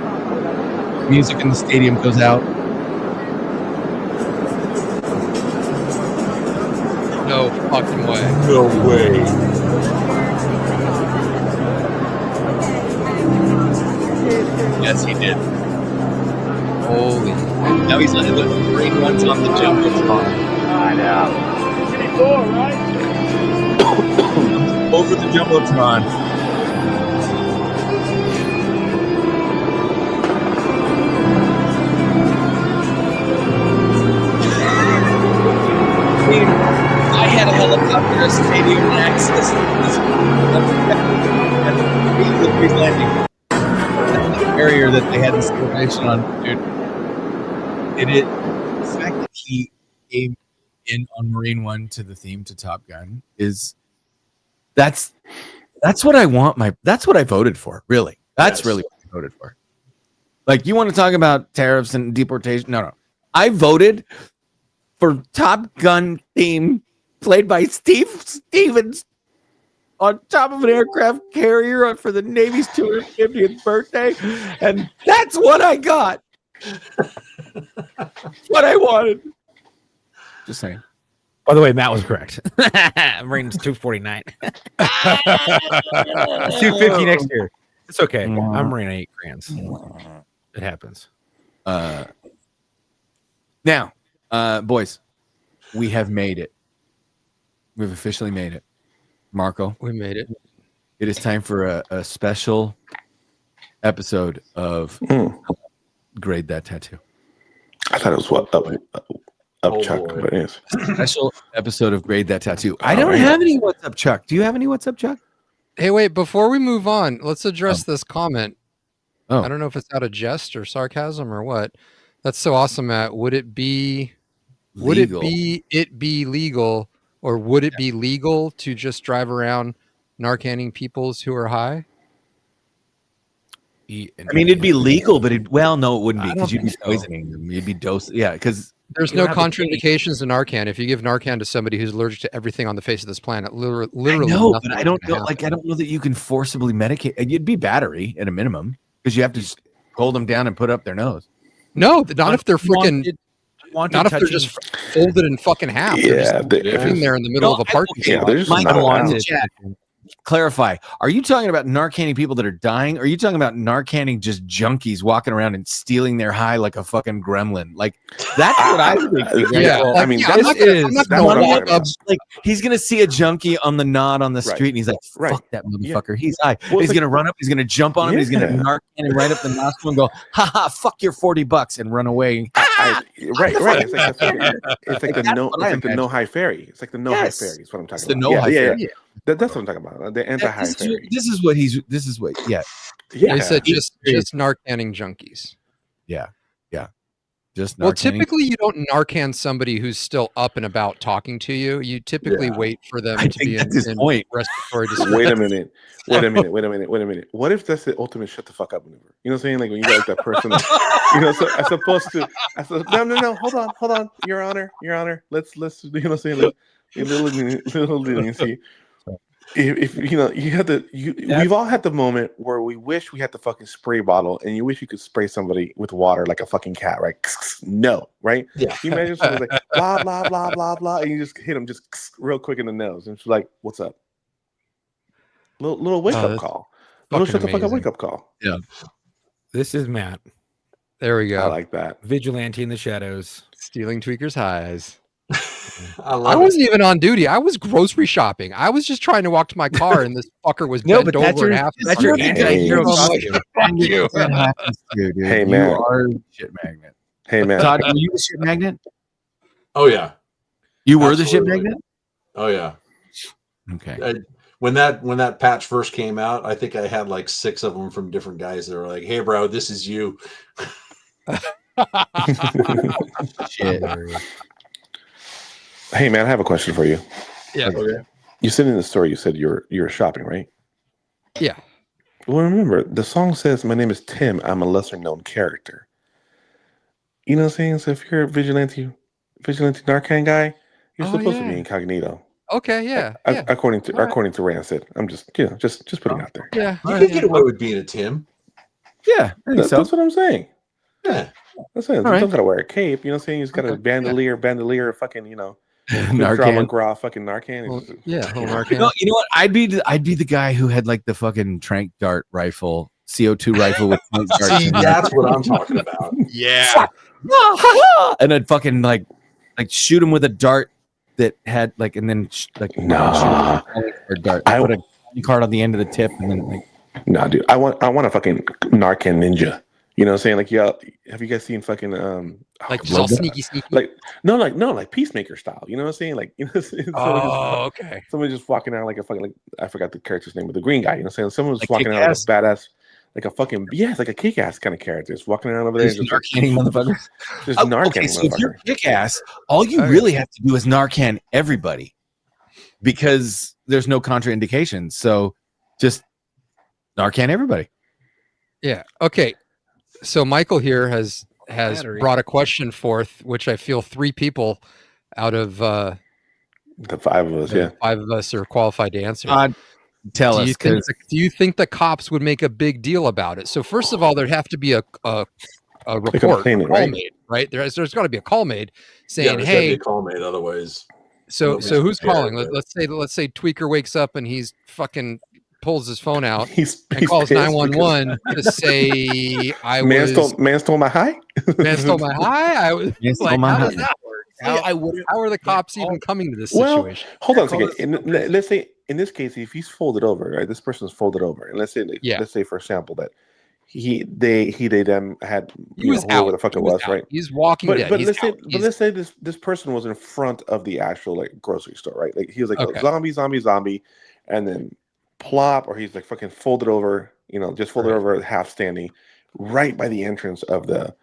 Music in the stadium goes out. No fucking way. No way. Yes, he did. Holy. Now he's on the Marine One's on the jumbotron. Over the jumbotron. getting access to this area that they had this information on, dude. The fact that he came in on Marine One to the theme to Top Gun that's what I want. That's what I voted for. Really, that's really what I voted for. Like, you want to talk about tariffs and deportation? No. I voted for Top Gun theme played by Steve Stevens on top of an aircraft carrier for the Navy's 250th birthday, and that's what I got. What I wanted. Just saying. By the way, Matt was correct. Marine's 249. 250 next year. It's okay. I'm Marine 8 grands. It happens. Now, boys, we have made it. We've officially made it. Marco, We made it. it is time for a special episode of Grade That Tattoo. I thought it was what up Chuck, boy. but yes. Special episode of Grade That Tattoo. I don't have any What's Up, Chuck. Do you have any What's Up, Chuck? Hey, wait, before we move on, let's address this comment. Oh. I don't know if it's out of jest or sarcasm or what. That's so awesome, Matt. Would it be Legal. legal, or would it be legal to just drive around Narcanning peoples who are high? I mean, it'd be legal, but no, it wouldn't be, I because don't you'd be think so. poisoning them. You'd be dosed. Yeah, because There's You no don't have to contraindications to Narcan. If you give Narcan to somebody who's allergic to everything on the face of this planet, literally, I know, nothing but I is don't gonna know. happen. I don't know that you can forcibly medicate. It'd be battery at a minimum, because you have to just hold them down and put up their nose. No, not if they're freaking. Wanted Not if they're touching- just folded in fucking half. They're Yeah, just they- sitting there in the middle of a parking yeah, lot. they're just Michael not in the out. chat. Clarify. Are you talking about Narcanning people that are dying? Or are you talking about Narcanning just junkies walking around and stealing their high like a fucking gremlin? Like, that's what I think. Yeah, well, like, I mean, I'm that's, not gonna that's what I'm walk talking up. about. Like, he's gonna see a junkie on the nod on the Right. street, and he's like, "Fuck Right. that motherfucker! He's high." Well, he's it's gonna run up. He's gonna jump on him. He's gonna Yeah. Narcan him right up the nostril and go, "Ha ha! Fuck your $40," and run away. Right. It's like the That's no, what it's I like the no high fairy. It's like the no high Yes. fairy. Is what I'm talking It's the about. no Yeah, high yeah, fairy. yeah. That's what I'm talking about. The anti high fairy. This is what he's. This is what. Yeah. Yeah. They said just Narcanning junkies. Just Well, Narcanning. typically you don't Narcan somebody who's still up and about talking to you. You typically Yeah. wait for them I to think be that's his in point. respiratory distress. Wait a minute. What if that's the ultimate shut the fuck up maneuver? You know what I'm saying? Like when you got like that person, you know, so as opposed to, no, hold on, Your Honor, let's, you know what I'm saying? Let's, a little leniency. If you know, we've all had the moment where we wish we had the fucking spray bottle, and you wish you could spray somebody with water like a fucking cat, right? No, right? Yeah. Can you imagine someone like blah blah blah blah blah, and you just hit them just real quick in the nose, and she's like, "What's up?" Little wake up that's call. Little fucking shut the fuck up amazing. wake up call. This is Matt, There we I go. like that. vigilante in the shadows. Stealing tweakers' highs. I I love it. wasn't even on duty. I was grocery shopping. I was just trying to walk to my car, and this fucker was No, bent but that's over your, and half. that's your Hey. anti-hero Oh, costume. fuck you. That happens to you, dude. Hey, You man. are a shit magnet. Hey man, Todd, were you the shit magnet? Oh yeah. You were the shit Absolutely. magnet? Oh yeah. Okay. When that patch first came out, I think I had like 6 of them from different guys that were like, "Hey, bro, this is you." Shit. hey man, I have a question for you. Yeah. Okay. You said in the story, you said you were shopping, right? Yeah. Well, remember the song says, "My name is Tim. I'm a lesser known character." You know what I'm saying? So if you're a vigilante Narcan guy, you're Oh, supposed to yeah. be incognito. Okay. Yeah. A- Yeah. According to All right. according to Rancid, I'm just just putting it out there. Yeah. You yeah, can yeah. get away with being a Tim. Yeah, I think so. That's what I'm saying. Yeah. That's it. You All right. don't gotta wear a cape. You know what I'm saying? You just got a Okay, bandolier, fucking, you know, drama Narcan. gra, fucking Narcan. Well, It's- yeah. Little Narcan. No, you know what? I'd be the guy who had like the fucking trank dart rifle, CO2 rifle with trank darts. See, in it. that's what I'm talking about. Yeah. And I'd fucking like shoot him with a dart that had like, and then Nah. or dart. I- Put a card on the end of the tip, and then like, Nah, dude. I want a fucking Narcan ninja. You know what I'm saying? Like, yeah, have you guys seen fucking Like just all sneaky. like Peacemaker style? You know what I'm saying? Like, you know, Okay. someone just walking out like a fucking, like, I forgot the character's name, but the green guy. You know what I'm saying? Someone was Like walking out like a Kick-Ass? badass, like a fucking it's like a kick-ass kind of character. Just walking around over there, Just just Narcanning motherfuckers. just Oh, Narcan okay, so if you're motherfucker. kick-ass, all you really have to do is Narcan everybody, because there's no contraindications. So just Narcan everybody. Yeah. Okay. So Michael here has Battery. brought a question forth, which I feel 3 people out of The 5 of us, yeah. 5 of us are qualified to answer. Tell do us, you think 'cause- do you think the cops would make a big deal about it? So first of all, there'd have to be a report, complainant, call right? made, right? There's got to be a call made Yeah, saying, there's gotta be "Hey." a call made, otherwise. So nobody's who's prepared, calling? but- Let's say Tweaker wakes up and he's fucking pulls his phone out He's and calls pissed 911 to say I because was man stole my high. man stole my high. I was Man stole like, my how does high. that work? I wouldn't. How are the cops even coming to this Well, situation? hold on a Call second. this- Let's say in this case, if he's folded over, right? This person's folded over, and let's say for example that they them had He was whoever out. the fuck He it was was, out. right? He's walking dead. But He's let's say out. He's- let's say this person was in front of the actual like grocery store, right? Like he was like Okay. a zombie, and then plop, or he's like fucking folded over, just folded Right. over, half standing, right by the entrance of the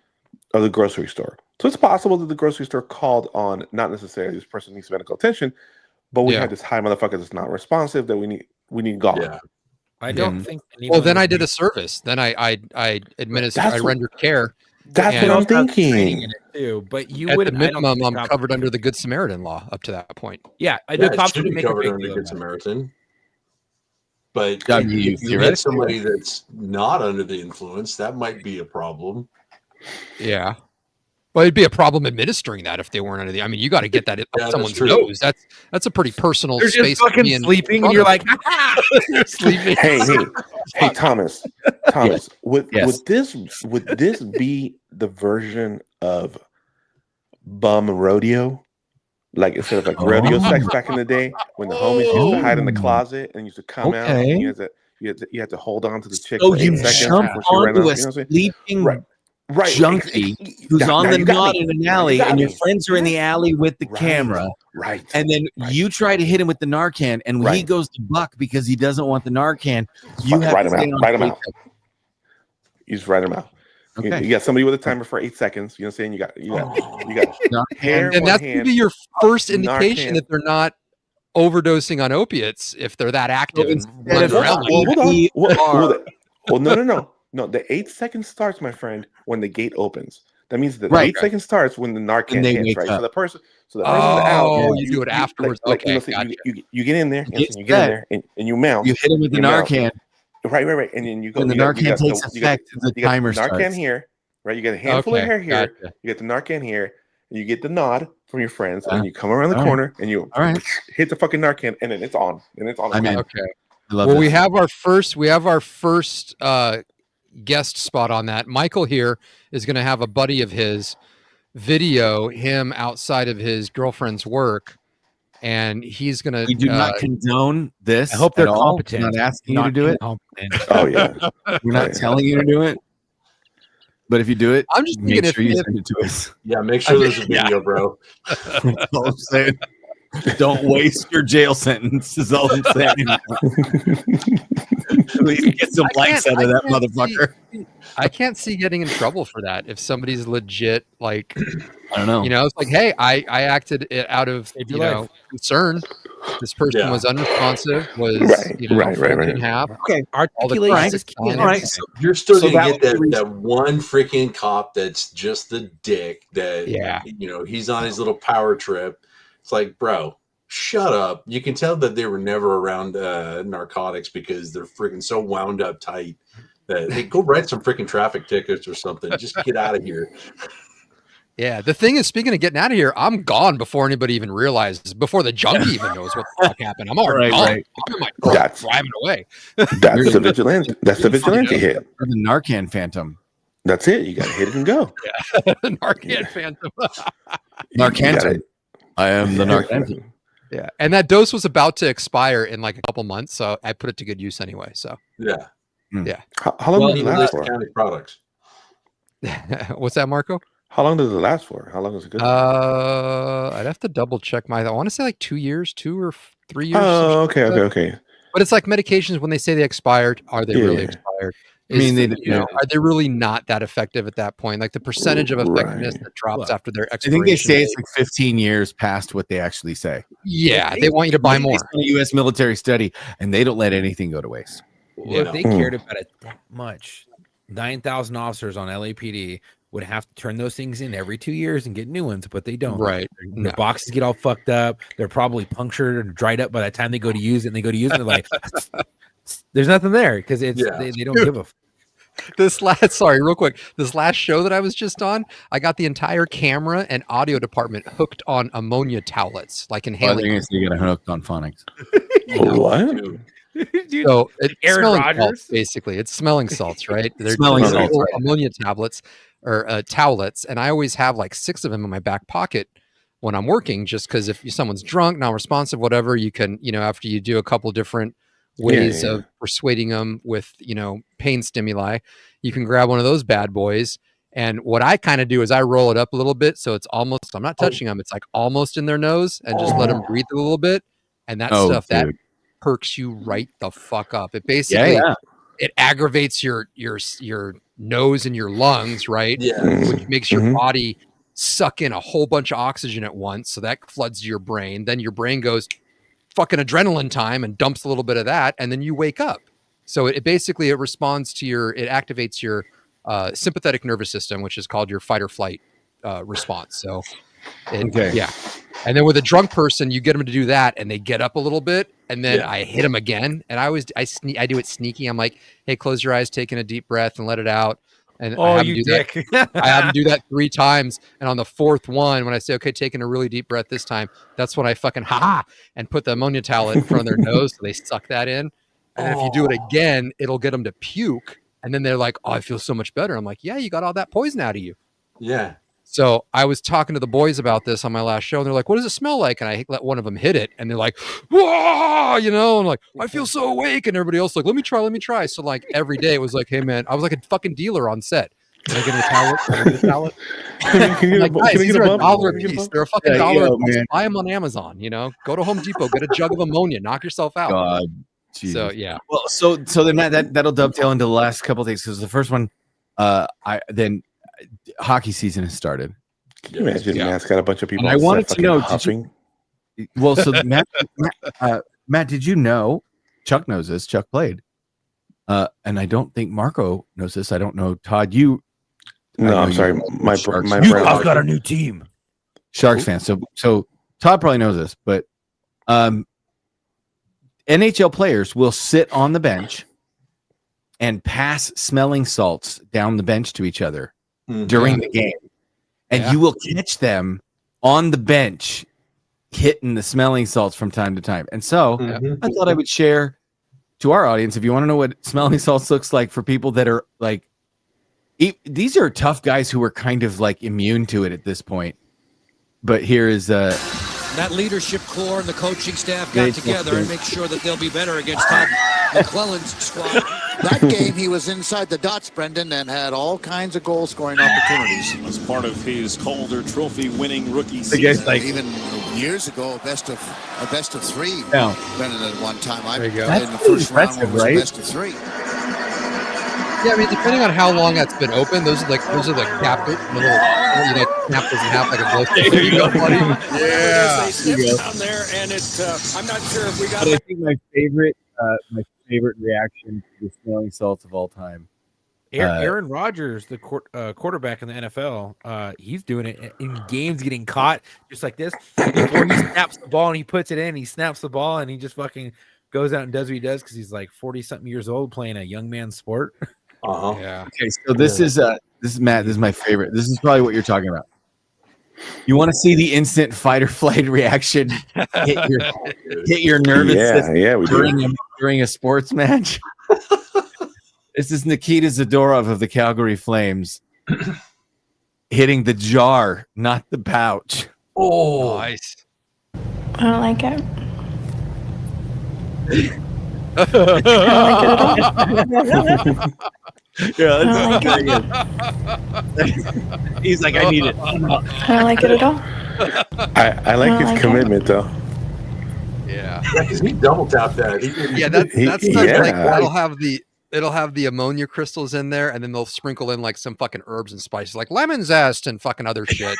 grocery store. So it's possible that the grocery store called on not necessarily this person needs medical attention, but we Yeah. had this high motherfucker that's not responsive that we need gone. Yeah. I don't Yeah. think. well, then anyone I would did make- a service. Then I administered. That's I what- rendered care. That's And what I'm also have training thinking. in it too, but you At would the I don't minimum, think I'm cops covered would- under the Good Samaritan law up to that point. Yeah, Yeah, the it cops should would be make a covered big under deal Good about it. Samaritan. But I if mean, you get theoretically, somebody that's not under the influence, that might be a problem. Yeah. Well, it'd be a problem administering that if they weren't under the. I mean, you got to get that up that's someone's true. nose. That's a pretty personal They're space. just to fucking be in sleeping, front and you're of. like, they're sleeping. Hey, Thomas, would Yes. would this be the version of bum rodeo? Like instead of like rodeo sex back in the day when the homies used to hide in the closet and used to come out, and you had to hold on to the chick Oh, for 8 you seconds jump before she ran onto out. a You know what I'm saying? sleeping Right, junkie who's on the knot in an alley, and your friends are in the alley with the Right. camera, Right. and then you try to hit him with the Narcan, and when he Right. goes to buck because he doesn't want the Narcan, you Fucking have write to him stay out. on Write him stage. out. You just write them out. Okay. You got somebody with a timer for 8 seconds. You know what I'm saying? You got hair in And one that's going to hand. be your first indication Narcan. that they're not overdosing on opiates if they're that active. and instead running of around like Well, that. hold on. Well, no. The 8 seconds starts, my friend, when the gate opens. That means that Right. 8 seconds starts when the Narcan they hits, wake right? up. So the person's out. Oh, you do it afterwards. Like, Okay, so gotcha. you get in there, Get you get in set. there, and you mount. You hit him with the You mount. Narcan. Right, and then you go. When the you got- Narcan you got takes you got- effect, the you got timer Narcan starts. here, right? You get a handful Okay, of hair here. gotcha. You get the Narcan here, and you get the nod from your friends, Yeah. and you come around the All right. corner, and you All right. hit the fucking Narcan, and then it's on, I'm in. Okay. I love Well, this. we have our first guest spot on that. Michael here is going to have a buddy of his video him outside of his girlfriend's work, and he's going to. We do not condone this. I hope they're at all. competent. We're not asking you to do it. Incompetent. Oh yeah, We're not Yeah. telling you to do it. But if you do it, I'm just thinking make if, sure you if send it to us. Yeah, make sure there's a video, bro. That's all I'm saying. Don't waste your jail sentence. Is all I'm saying. At least get some I likes can't- out of I that can't motherfucker. I can't see getting in trouble for that if somebody's legit like I don't know. it's like, hey, I acted it out of Saved your life. concern. This person Yeah. was unresponsive, was Right. folded in half. Okay. Articulation Right. is key. in All right. everything. So, You're still So gonna that get was the that one freaking cop that's just the dick that Yeah. he's on his little power trip. It's like, bro, shut up. You can tell that they were never around narcotics because they're freaking so wound up tight that hey, go write some freaking traffic tickets or something. Just get out of here. Yeah, the thing is, speaking of getting out of here, I'm gone before anybody even realizes, before the junkie even knows what the fuck happened. I'm already Right, gone. right. I'm in my car That's- driving away. That's the vigilante. That's the vigilante hit. or the Narcan Phantom. That's it. You got to hit it and go. Narcan Phantom. Narcantum. I am the Narcantum. Yeah, and that dose was about to expire in like a couple months, so I put it to good use anyway. So Yeah. How long Well, did it Even last less for? county products. What's that, Marco? How long does it last for? How long is it good? I'd have to double check I want to say like 2 years, 2 or 3 years. Oh, okay. But it's like medications when they say they expired, are they really expired? I mean, are they really not that effective at that point? Like the percentage of effectiveness that drops after their I expiration. think they say it's like 15 years past what they actually say. Yeah, they want you to buy more. Based on a U.S. military study, and they don't let anything go to waste. Well, if they cared about it that much, 9,000 officers on LAPD would have to turn those things in every 2 years and get new ones, but they don't. Right. The boxes get all fucked up. They're probably punctured and dried up by the time they go to use it. And they go to use it, and they're like, there's nothing there because they don't give a. This last show that I was just on, I got the entire camera and audio department hooked on ammonia towelettes, like inhaling. You got hooked on phonics. What? Dude, So it's Aaron smelling Rodgers? salts, basically. It's smelling salts, right? They're Smelling little salts, right. ammonia tablets or towelettes, and I always have like 6 of them in my back pocket when I'm working, just because if someone's drunk, non-responsive, whatever, you can, after you do a couple different ways of persuading them with, pain stimuli, you can grab one of those bad boys. And what I kind of do is I roll it up a little bit, so it's almost, I'm not touching them, it's like almost in their nose, and just let them breathe a little bit, and that stuff that perks you right the fuck up. It basically it aggravates your nose and your lungs, right? Which makes your body suck in a whole bunch of oxygen at once, so that floods your brain. Then your brain goes fucking adrenaline time and dumps a little bit of that, and then you wake up. So it basically it responds to it activates your sympathetic nervous system, which is called your fight or flight response. So and then with a drunk person, you get them to do that, and they get up a little bit, and then I hit them again, and I do it sneaky. I'm like, hey, close your eyes, take in a deep breath, and let it out. And I have them do that 3 times, and on the 4th one, when I say, okay, taking a really deep breath this time, that's when I fucking and put the ammonia towel in front of their nose, so they suck that in. And if you do it again, it'll get them to puke, and then they're like, oh, I feel so much better. I'm like, yeah, you got all that poison out of you. Yeah. So I was talking to the boys about this on my last show, and they're like, what does it smell like? And I let one of them hit it, and they're like, whoa, and like, I feel so awake. And everybody else like, let me try. So like every day it was like, hey man, I was like a fucking dealer on set. Can I get a towel? Can I get a towel? Like, guys, these are $1 a piece. They're a fucking $1 a piece. Buy them on Amazon, go to Home Depot, get a jug of ammonia, knock yourself out. God. Jesus. So yeah. Well, so then that'll dovetail into the last couple of things, because the first one, hockey season has started. Can you imagine Matt's got a bunch of people? And I wanted to know, Matt, did you know? Chuck knows this. Chuck played, and I don't think Marco knows this. I don't know, Todd. No, I'm sorry. My I've got a new team. Sharks fan. So Todd probably knows this, but NHL players will sit on the bench and pass smelling salts down the bench to each other during the game. And you will catch them on the bench hitting the smelling salts from time to time. And so I thought I would share to our audience, if you want to know what smelling salts looks like for people that are like, these are tough guys who are kind of like immune to it at this point. But here is that leadership core and the coaching staff got together and make sure that they'll be better against Todd McClellan's squad. That game, he was inside the dots, Brendan, and had all kinds of goal-scoring opportunities. As part of his Calder Trophy-winning rookie season. Even years ago, a best of 3. Yeah. Brendan at one time. There you go. In the first round, impressive, was right? a best of 3. Yeah, I mean, depending on how long that's been open, those are the cap. The little, cap doesn't have like a glove. There you go, buddy. Yeah. Down there, and I'm not sure if we got. But I think my favorite reaction to the smelling salts of all time. Aaron Rodgers, the quarterback in the NFL, he's doing it in games, getting caught just like this. Before he snaps the ball and he puts it in, he snaps the ball and he just fucking goes out and does what he does because he's like 40-something years old playing a young man's sport. Yeah. Okay, so this is Matt. This is my favorite. This is probably what you're talking about. You want to see the instant fight or flight reaction hit your nervous system during a sports match. This is Nikita Zadorov of the Calgary Flames hitting the jar, not the pouch. Oh, nice. I don't like it. Yeah, I don't he's like, I need it. I don't like it at all. I like his commitment though. Yeah. Because he double tapped that. Yeah, that's He- stuff yeah. like it'll have the ammonia crystals in there, and then they'll sprinkle in like some fucking herbs and spices, like lemon zest and fucking other shit.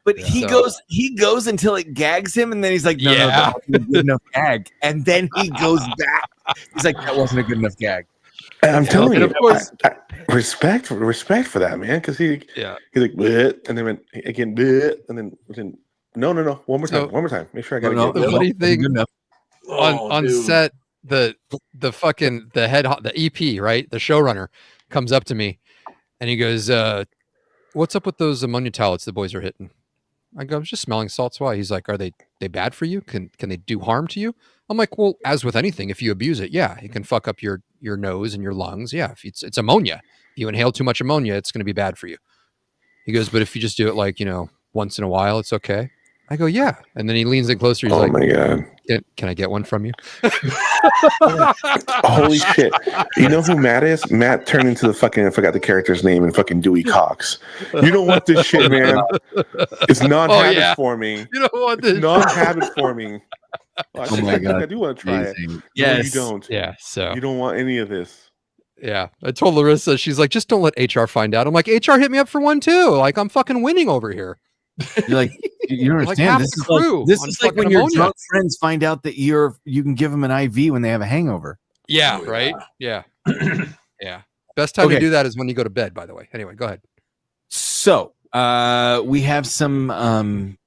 But Yeah. he So- goes until it gags him, and then he's like, no, that wasn't a good enough gag. And then he goes back. He's like, that wasn't a good enough gag. And I'm telling And you, of course- respect for that, man. Because he's like, bleh, and then went again, bleh, and then no, one more time. Make sure I got No, it. The funny thing good enough. on dude. set, the EP, right? The showrunner comes up to me and he goes, what's up with those ammonia tablets the boys are hitting? I go, I was just smelling salts. Why? He's like, are they bad for you? Can they do harm to you? I'm like, well, as with anything, if you abuse it, yeah, it can fuck up your nose and your lungs. Yeah, if it's ammonia. If you inhale too much ammonia, it's going to be bad for you. He goes, but if you just do it like, once in a while, it's okay. I go, yeah. And then he leans in closer. He's Oh like, my god! can I get one from you? Holy shit! You know who Matt is? Matt turned into the fucking, I forgot the character's name, in fucking Dewey Cox. You don't want this shit, man. It's non-habit for me. You don't want this. Non-habit for me. Well, Oh my I think God. I do want to try it. Amazing. No, Yes. you don't. Yeah. So You don't want any of this. yeah, I told Larissa, she's like, just don't let HR find out. I'm like, HR hit me up for one too. Like, I'm fucking winning over here. You're like, you don't Like understand. half This the is like, crew this on is like when fucking your ammonia. drunk friends find out that you can give them an IV when they have a hangover. Yeah. Oh, Right. Yeah. Yeah. Best time Okay. to do that is when you go to bed, by the way. Anyway, go ahead. So we have some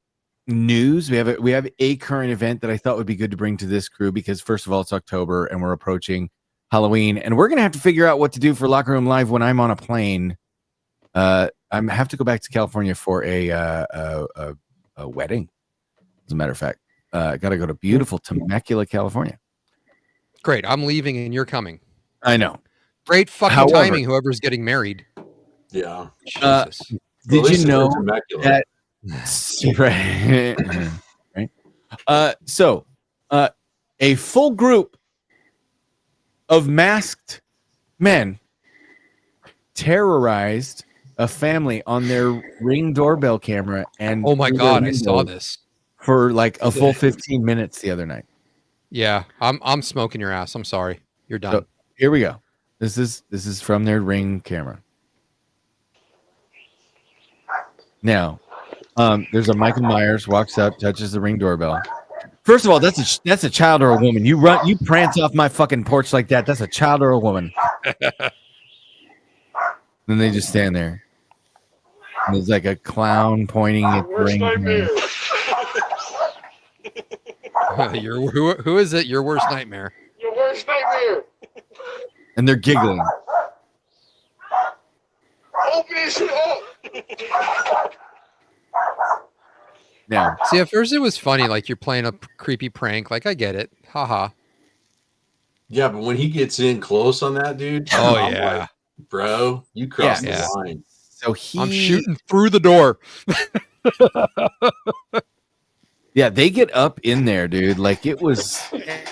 news. We have a current event that I thought would be good to bring to this crew because first of all, it's October and we're approaching Halloween, and we're gonna have to figure out what to do for Locker Room Live when I'm on a plane. I have to go back to California for a wedding. As a matter of fact, got to go to beautiful Temecula, California. Great. I'm leaving and you're coming. I know. Great fucking However- timing. Whoever's getting married. Yeah. Jesus. Did At least you it's know Temecula. that? Right. So, a full group of masked men terrorized a family on their Ring doorbell camera, and Oh my through God. their I saw window this. for like a full 15 minutes the other night. Yeah. I'm smoking your ass. I'm sorry. You're done. So here we go. This is from their Ring camera. Now, there's a Michael Myers walks up, touches the Ring doorbell. First of all, that's a child or a woman. You prance off my fucking porch like that. That's a child or a woman. Then they just stand there. And there's like a clown pointing at the Ring. Who is it? Your worst nightmare. Your worst nightmare. And they're giggling. Open this shit up. Now, See, at first it was funny, like you're playing a creepy prank. Like I get it, haha. Yeah, but when he gets in close on that dude, Oh, I'm yeah. like, bro, you crossed Yeah. the line. so he I'm shooting through the door. Yeah, they get up in there, dude. Like it was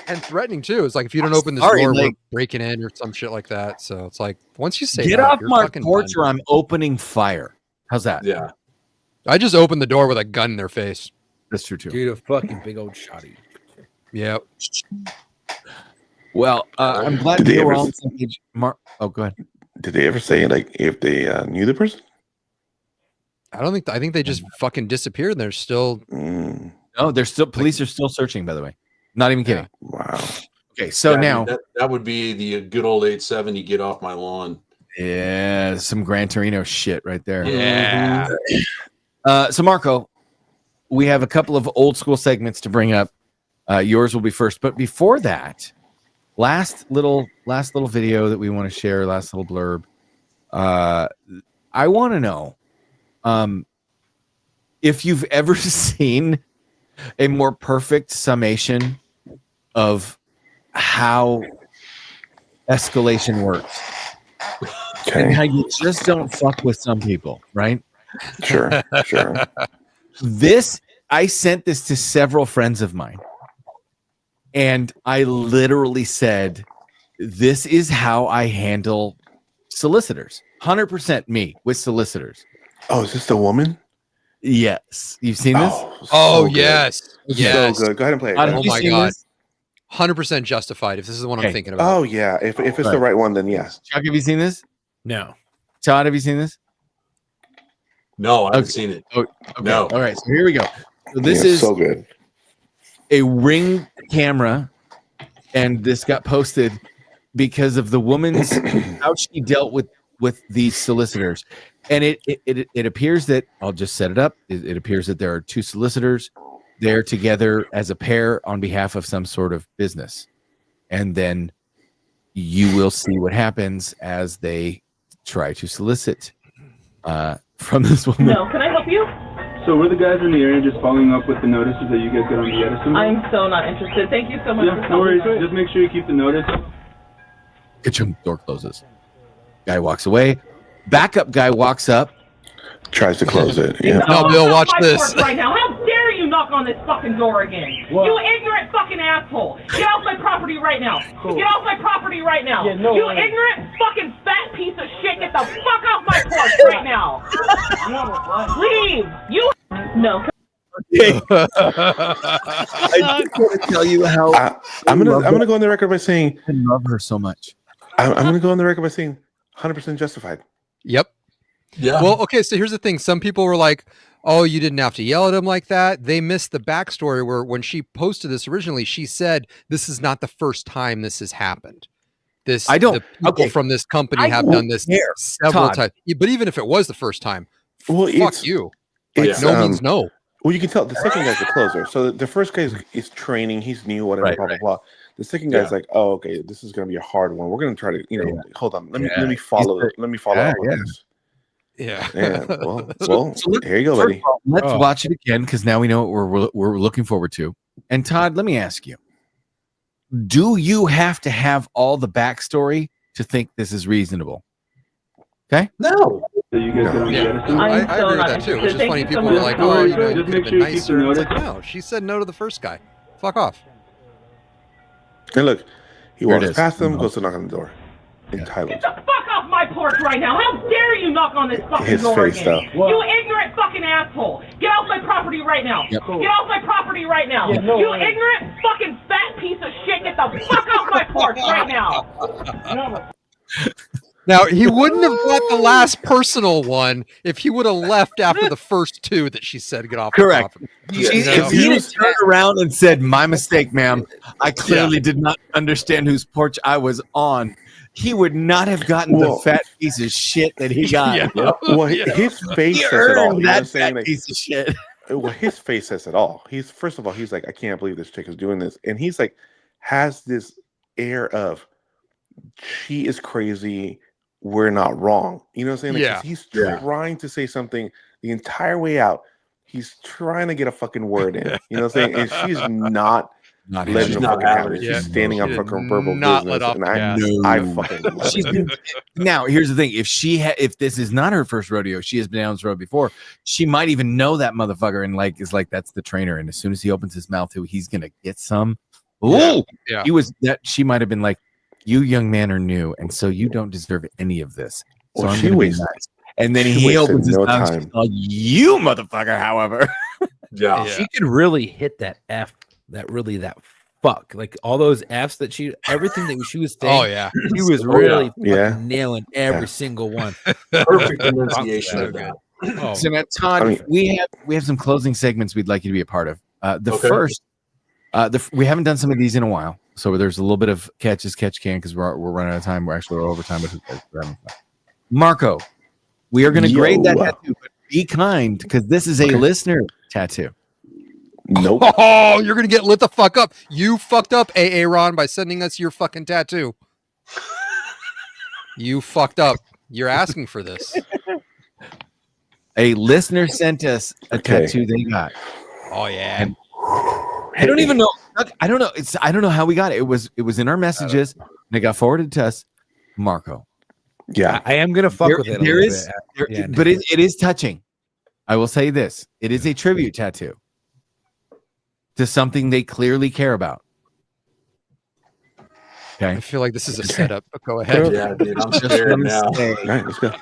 And threatening too. It's like if you don't open this Sorry, door, we're like- breaking in or some shit like that. So it's like once you say get that, off you're my fucking porch done. or I'm opening fire. How's that? Yeah. I just opened the door with a gun in their face. That's true too. Dude, a fucking big old shotty. Yep. Well, I'm glad Did they we're ever- on the same page. Oh, go ahead. Did they ever say like if they knew the person? I think they just fucking disappeared. And they're still. Mm, No, they're still police are still searching. By the way, not even kidding. wow. Okay, so Yeah, I mean, now, that would be the good old 870 get off my lawn. yeah, some Gran Torino shit right there. Yeah. So Marco, we have a couple of old school segments to bring up. Yours will be first, but before that, last little video that we want to share, last little blurb. I want to know if you've ever seen a more perfect summation of how escalation works and how you just don't fuck with some people, right? Sure. I sent this to several friends of mine, and I literally said, "This is how I handle solicitors. 100% me with solicitors. Oh, is this the woman? Yes. You've seen this? Oh, good. yes. Yes. So good. Go ahead and play it. Have Oh you my seen God. this? 100% justified. If this is the one Okay. I'm thinking about. Oh yeah. If it's the right one, then yes. Chuck, have you seen this? No. Todd, have you seen this? No, I haven't Okay. seen it. Okay. No. All right. So here we go. So this Yeah, is so good. a Ring camera, and this got posted because of the woman's how she dealt with these solicitors. And it appears that I'll just set it up. It appears that there are two solicitors. They're together as a pair on behalf of some sort of business. And then you will see what happens as they try to solicit from this woman. No, can I help you? So we're the guys in the area just following up with the notices that you guys got on the Edison. I'm so not interested. Thank you so much. Yeah, no worries. Just make sure you keep the notice. Ka-chum, door closes. Guy walks away. Backup guy walks up. Tries to close it. Yeah. No, Bill, watch my this. porch right now. How dare you knock on this fucking door again? What? You ignorant fucking asshole. Get off my property right now. Cool. Get off my property right now. Yeah, no you way. ignorant fucking fat piece of shit. Get the fuck off my porch right now. Leave. You. No. I just want to tell you how I'm gonna go on the record by saying I love her so much. I'm gonna go on the record by saying 100% justified. Yep. Yeah. Well, okay, so here's the thing. Some people were like, oh, you didn't have to yell at him like that. They missed the backstory where when she posted this originally, she said, this is not the first time this has happened. This I don't- the people okay. from this company I have don't done this care, several Todd. times. But even if it was the first time, Well, fuck you. Like, It's, no means no. Well, you can tell the second guy's the closer. So the first guy is training. He's new, whatever, Right, blah, right. blah, blah. The second guy's Yeah. like, oh, okay, this is going to be a hard one. We're going to try to, hold on. Let me Yeah. follow He's Let me follow yeah, up on yeah. this. Yeah. Yeah. Well, So look, here you go, first buddy. of all, let's Oh. watch it again because now we know what we're looking forward to. And Todd, let me ask you: do you have to have all the backstory to think this is reasonable? No. That you guys got on the Yeah. Edison. I I'm so agree with not that too. It's interested. just Thank funny. you so People much. were like, No oh, worries. you know, Just you could make have sure been you keep the nicer. It's like, notice. no, she said no to the first guy. Fuck off. And look, he Here it walks is. past them, No. goes to knock on the door. Yeah. Entitled. Get the fuck off my porch right now. How dare you knock on this fucking His door face, again? though. You ignorant fucking asshole. Get off my property right now. Yep. Get off my property right now. Yeah, no you way. ignorant fucking fat piece of shit. Get the fuck off my porch right now. Now, he wouldn't have got the last personal one if he would have left after the first two that she said get off the Correct. property. She- know? if he had turned around and said, "My mistake, ma'am. I clearly did not understand whose porch I was on," he would not have gotten Well- the fat piece of shit that he got. Yeah. Well, his face He says it all. earned You know what I'm that saying? fat Like, piece of shit. well, his face says it all. He's first of all, he's like, I can't believe this chick is doing this, and he's like, has this air of, she is crazy. We're not wrong. You know what I'm saying? Like, Yeah. He's Yeah. trying to say something the entire way out. He's trying to get a fucking word in. You know what I'm saying? And she's not Not letting She's him not fucking having have it. it. She's Yeah. standing up She for did her verbal not business. let off And the gas. I fucking love She's it. been, now here's the thing: if this is not her first rodeo, she has been down this road before. She might even know that motherfucker and is like that's the trainer. And as soon as he opens his mouth, he's gonna get some. Ooh, Yeah. he was that. She might have been like, "You young man are new, and so you don't deserve any of this." So Well, I'm she gonna be wasted- nice. And then she he wasted opens his no mouth. time. She's like, "You motherfucker!" However, Yeah. She could really hit that F, that fuck, like all those F's that everything that she was saying. Oh, yeah. She was Oh, yeah. really Yeah. fucking nailing every Yeah. single one. Perfect pronunciation So of that. Oh, so now Todd, I mean- we have some closing segments we'd like you to be a part of. The Okay. first, we haven't done some of these in a while, so there's a little bit of catch can because we're running out of time. We're over time, but we're having fun. Marco, we are going to grade that Yo. tattoo, but be kind because this is a listener tattoo. Nope. Oh, you're gonna get lit the fuck up. You fucked up, AA Ron, by sending us your fucking tattoo. You fucked up. You're asking for this. A listener sent us a Okay. tattoo they got. Oh yeah. And I don't even know. I don't know. I don't know how we got it. It was in our messages. And it got forwarded to us. Marco. Yeah. I am gonna fuck There- with it. A there little is- bit. there- Yeah. but it is touching. I will say this: it is a tribute tattoo to something they clearly care about. Okay. I feel like this is a setup. But go ahead. Yeah, dude, I'm Just scared let me now. say, All right, let's go.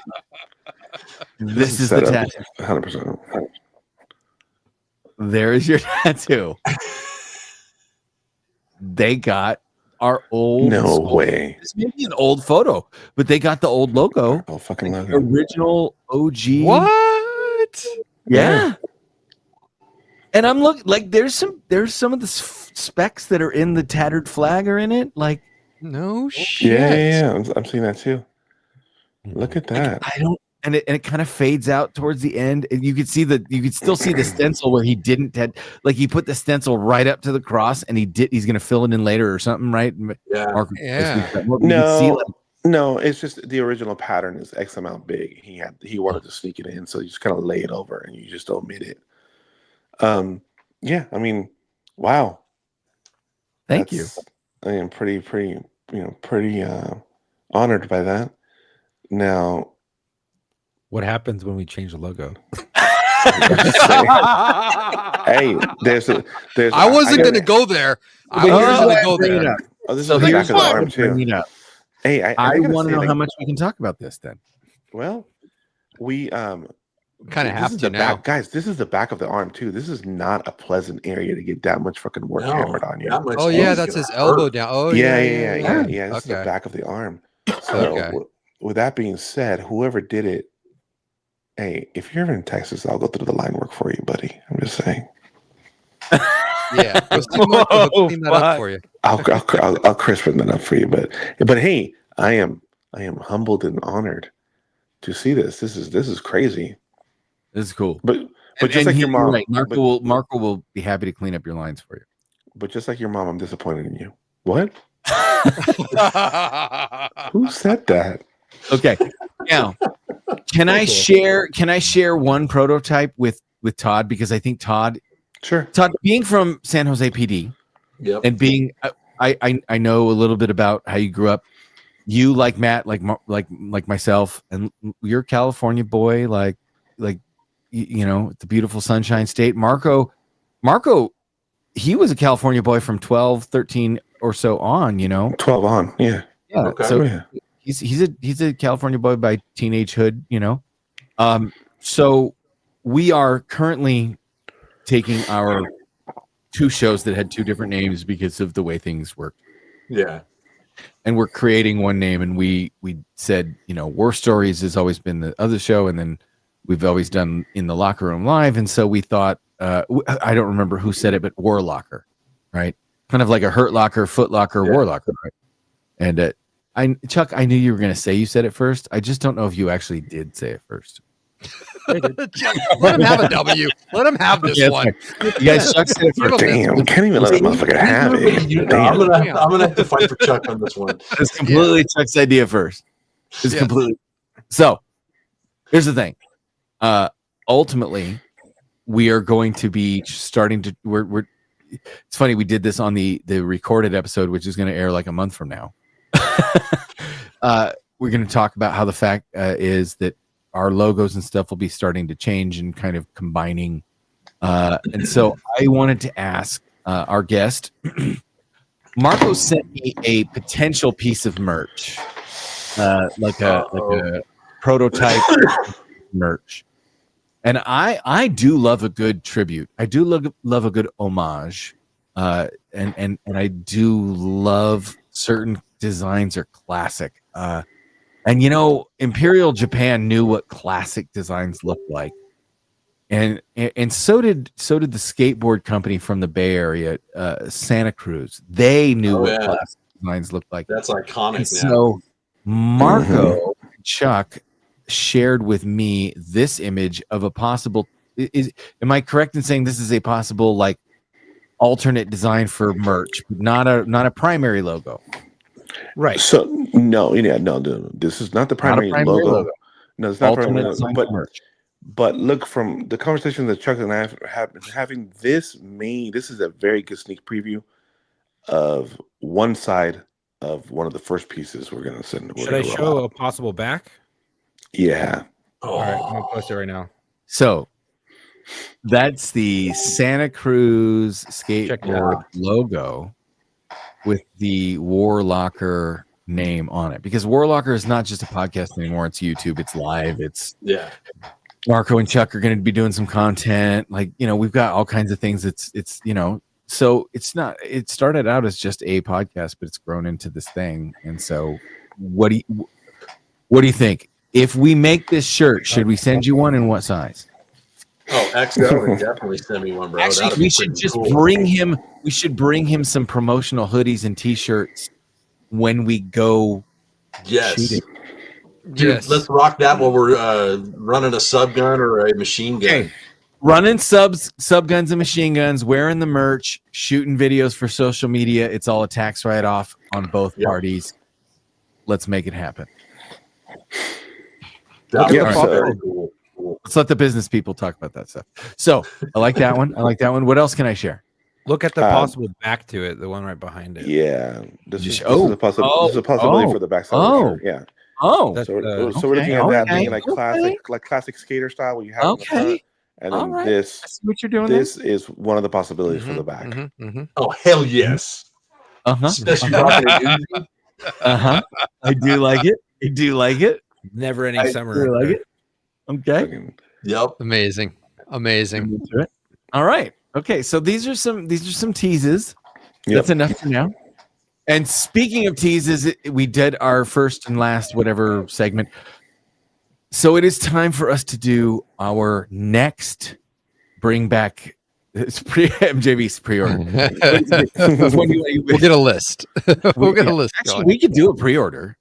this is the tattoo. 100%. There is your tattoo. They got our old. No way. This may be an old photo, but they got the old logo. Oh, fucking the logo. original OG. What? Yeah. And I'm looking like there's some of the specs that are in the tattered flag are in it. Like No shit. Yeah. I'm seeing that too. Look at that. I don't. And it kind of fades out towards the end, and you could still see the stencil where he didn't like he put the stencil right up to the cross, and he's gonna fill it in later or something, right? Yeah. No, it's just the original pattern is X amount big. He wanted to sneak it in, so you just kind of lay it over and you just omit it. Yeah, I mean, wow. Thank you. I am pretty honored by that. Now, What happens when we change the logo? hey, there's. I wasn't going to go there. I wasn't going to go there. Oh, this So is the here's back of the why arm I'm bringing too. it up. Hey, I gotta want say, to know like, how much we can talk about this then. Well, we Kind of this have is to the now. back, guys. This is the back of the arm too. This is not a pleasant area to get that much fucking work hammered on you. That much Oh yeah, is that's gonna his elbow hurt. down. Oh yeah. yeah. This is the Okay. back of the arm. So, Okay. with that being said, whoever did it, hey, if you're ever in Texas, I'll go through the line work for you, buddy. I'm just saying. Yeah. Go see Marco, he'll clean that up for you. I'll crispen that up for you. But hey, I am humbled and honored to see this. This is crazy. This is cool. But just like your you're mom, right. but, Marco will be happy to clean up your lines for you. but just like your mom, I'm disappointed in you. What? Who said that? Okay. Now, can I share one prototype with Todd, because I think Todd, being from San Jose PD, Yep. and being I know a little bit about how you grew up. You, like Matt, like myself, and you're a California boy, like you know, the beautiful Sunshine State. Marco, he was a California boy from 12, 13 or so on, you know. 12 on, yeah. Yeah. Okay. So Yeah. he's a California boy by teenagehood, you know. So we are currently taking our two shows that had two different names because of the way things work. Yeah. And we're creating one name, and we said, you know, War Stories has always been the other show, and then we've always done In the Locker Room Live, and so we thought, I don't remember who said it, but War Locker, right? Kind of like a Hurt Locker, Foot Locker, War Locker, right? And Chuck, I knew you were going to say you said it first. I just don't know if you actually did say it first. Let him have a W. Let him have this one. You guys, Chuck said it first. Damn, can't even let this motherfucker have it. I'm Damn. gonna have to fight for Chuck on this one. It's completely Chuck's idea first. It's completely. So here's the thing. Ultimately, we are going to be starting to. We're. It's funny, we did this on the recorded episode, which is going to air like a month from now. We're going to talk about how the fact is that our logos and stuff will be starting to change and kind of combining. And so I wanted to ask our guest, Marco sent me a potential piece of merch, like a prototype merch. And I do love a good tribute. I do love a good homage. And I do love certain designs are classic. And you know, Imperial Japan knew what classic designs looked like. And so did the skateboard company from the Bay Area, Santa Cruz. They knew what classic designs looked like. That's iconic now. So Marco and Chuck shared with me this image of a possible. Am I correct in saying this is a possible like alternate design for merch, but not a primary logo? Right. So no. This is not the primary, logo. No, it's not Alternate primary design logo. for merch. But look, from the conversation that Chuck and I have been having, this is a very good sneak preview of one side of one of the first pieces we're going to send. Should I show a possible back? Yeah. All right, I'm gonna post it right now. So that's the Santa Cruz skateboard logo. with the Warlocker name on it, because Warlocker is not just a podcast anymore. It's YouTube, it's live, it's Marco and Chuck are going to be doing some content. Like, we've got all kinds of things. It's so it started out as just a podcast, but it's grown into this thing. And so what do you think? If we make this shirt, should we send you one, and what size? Oh, XL would definitely send me one, bro. Actually, we should just bring him. We should bring him some promotional hoodies and T-shirts when we go. Yes. shooting. Dude, let's rock that while we're running a sub gun or a machine gun. Okay. Running sub guns and machine guns, wearing the merch, shooting videos for social media. It's all a tax write-off on both parties. Let's make it happen. Let's let the business people talk about that stuff. So I like that one. What else can I share? Look at the possible back to it, the one right behind it. Yeah. This is a possibility for the backside of the shirt. Yeah. Oh. So we're looking at that being like classic skater style where you have it in the front. And then this, I see what you're doing this is one of the possibilities for the back. Oh, hell yes. Especially rocking it. I do like it. Never ending summer. I like it. Okay. Yep. Amazing. All right. Okay. So these are some teases. Yep. That's enough for now. And speaking of teases, we did our first and last whatever segment. So it is time for us to do our next bring back. It's MJB's pre-order. We'll get a list. We'll get a list. Actually, we could do a pre-order.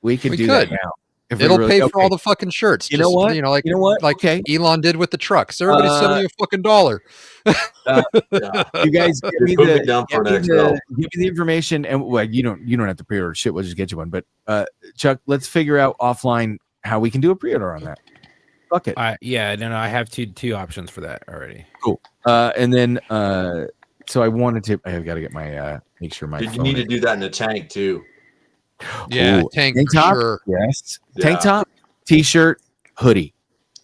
We could do that now. It'll pay for all the fucking shirts. You know what? Like Elon did with the trucks. Everybody's sending you a fucking $1. You guys give me the information, and well, you don't have to pre-order shit. We'll just get you one. But Chuck, let's figure out offline how we can do a pre-order on that. Fuck it. I have two options for that already. Cool. And then so I wanted to. I have got to get my make sure my. Did you need to do that in a tank too? Yeah, tank top. Sure. Yes, tank top, T-shirt, hoodie.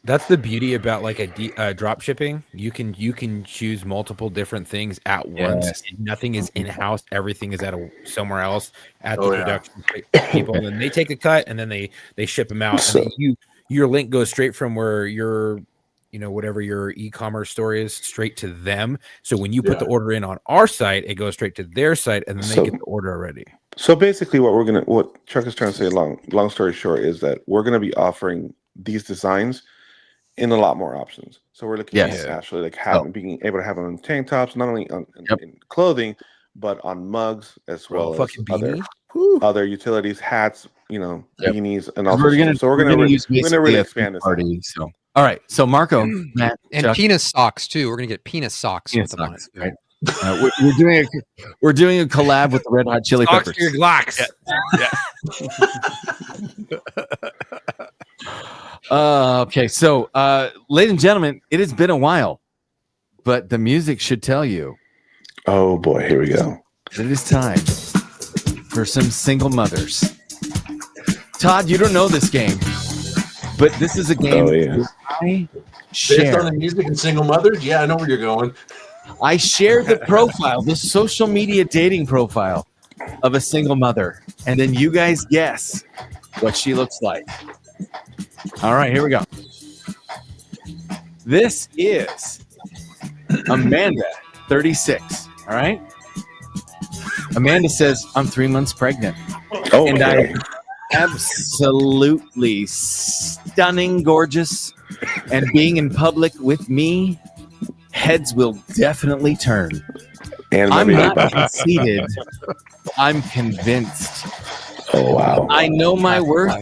That's the beauty about like a drop shipping. You can choose multiple different things at once. Yes. Nothing is in house. Everything is somewhere else at the production people, and then they take a cut and then they ship them out. And then your link goes straight from where your whatever your e-commerce store is straight to them. So when you put the order in on our site, it goes straight to their site, and then they get the order already. So basically, what Chuck is trying to say, long story short, is that we're gonna be offering these designs in a lot more options. So we're looking at actually being able to have them in tank tops, not only in clothing, but on mugs as well as other utilities, hats, beanies, and all. So we're gonna really expand this. So all right, so Marco, Matt, and Chuck. penis socks too. We're gonna get penis socks with them on it. Right? We're doing a collab with the Red Hot Chili Peppers. To your Glocks. Okay, so ladies and gentlemen, it has been a while, but the music should tell you. Oh boy, here we go. It is time for some single mothers. Todd, you don't know this game, but this is a game I share. Based on the music and single mothers? Yeah, I know where you're going. I shared the profile, the social media dating profile of a single mother, and then you guys guess what she looks like. All right, here we go. This is Amanda, 36. All right. Amanda says, I'm 3 months pregnant. Oh, and I absolutely stunning, gorgeous, and being in public with me, heads will definitely turn. And I'm not conceited. I'm convinced. Oh, wow. I know my worth,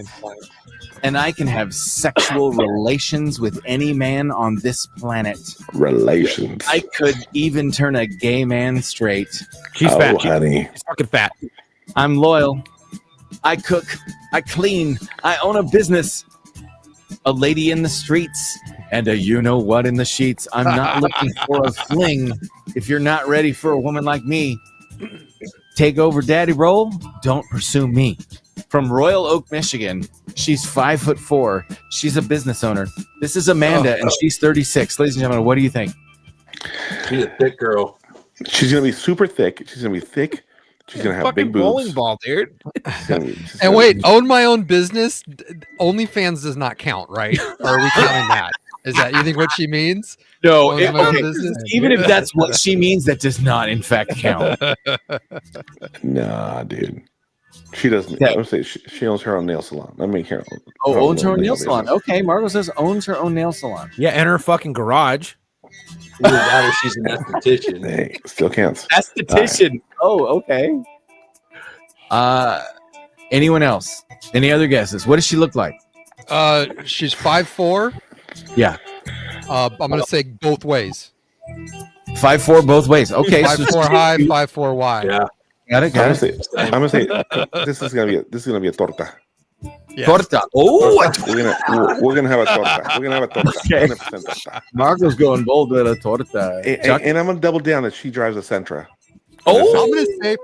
and I can have sexual relations with any man on this planet. Relations. I could even turn a gay man straight. She's fat. Honey. She's fucking fat. I'm loyal. I cook. I clean. I own a business. A lady in the streets. And a you-know-what in the sheets. I'm not looking for a fling. If you're not ready for a woman like me, take over daddy role. Don't pursue me. From Royal Oak, Michigan. She's 5'4". She's a business owner. This is Amanda, and she's 36. Ladies and gentlemen, what do you think? She's a thick girl. She's gonna be super thick. She's gonna be thick, She's gonna have fucking big boobs. bowling ball, dude. And wait, own my own business. OnlyFans does not count, right? Or are we counting that? Is that you think what she means? No, Own my own okay, business? even if that's what she means, that does not, in fact, count. Nah, dude. She doesn't. Yeah. I would say she owns her own nail salon. I mean, her Owns her own nail business. salon. Okay, Margot says owns her own nail salon. Yeah, in her fucking garage. Either that or she's an esthetician. Hey, still counts. Esthetician. Oh, okay. Anyone else? Any other guesses? What does she look like? She's 5'4". Yeah, I'm gonna say both ways. 5'4" both ways. Okay, 5'4" high, 5'4" wide. Yeah. got it. I'm gonna say this is gonna be a torta. Yeah. Torta. Oh, We're gonna have a torta. We're gonna have a torta. Okay. 100% torta. Marco's going bold with a torta. And I'm gonna double down that she drives a Sentra. Oh, I'm gonna say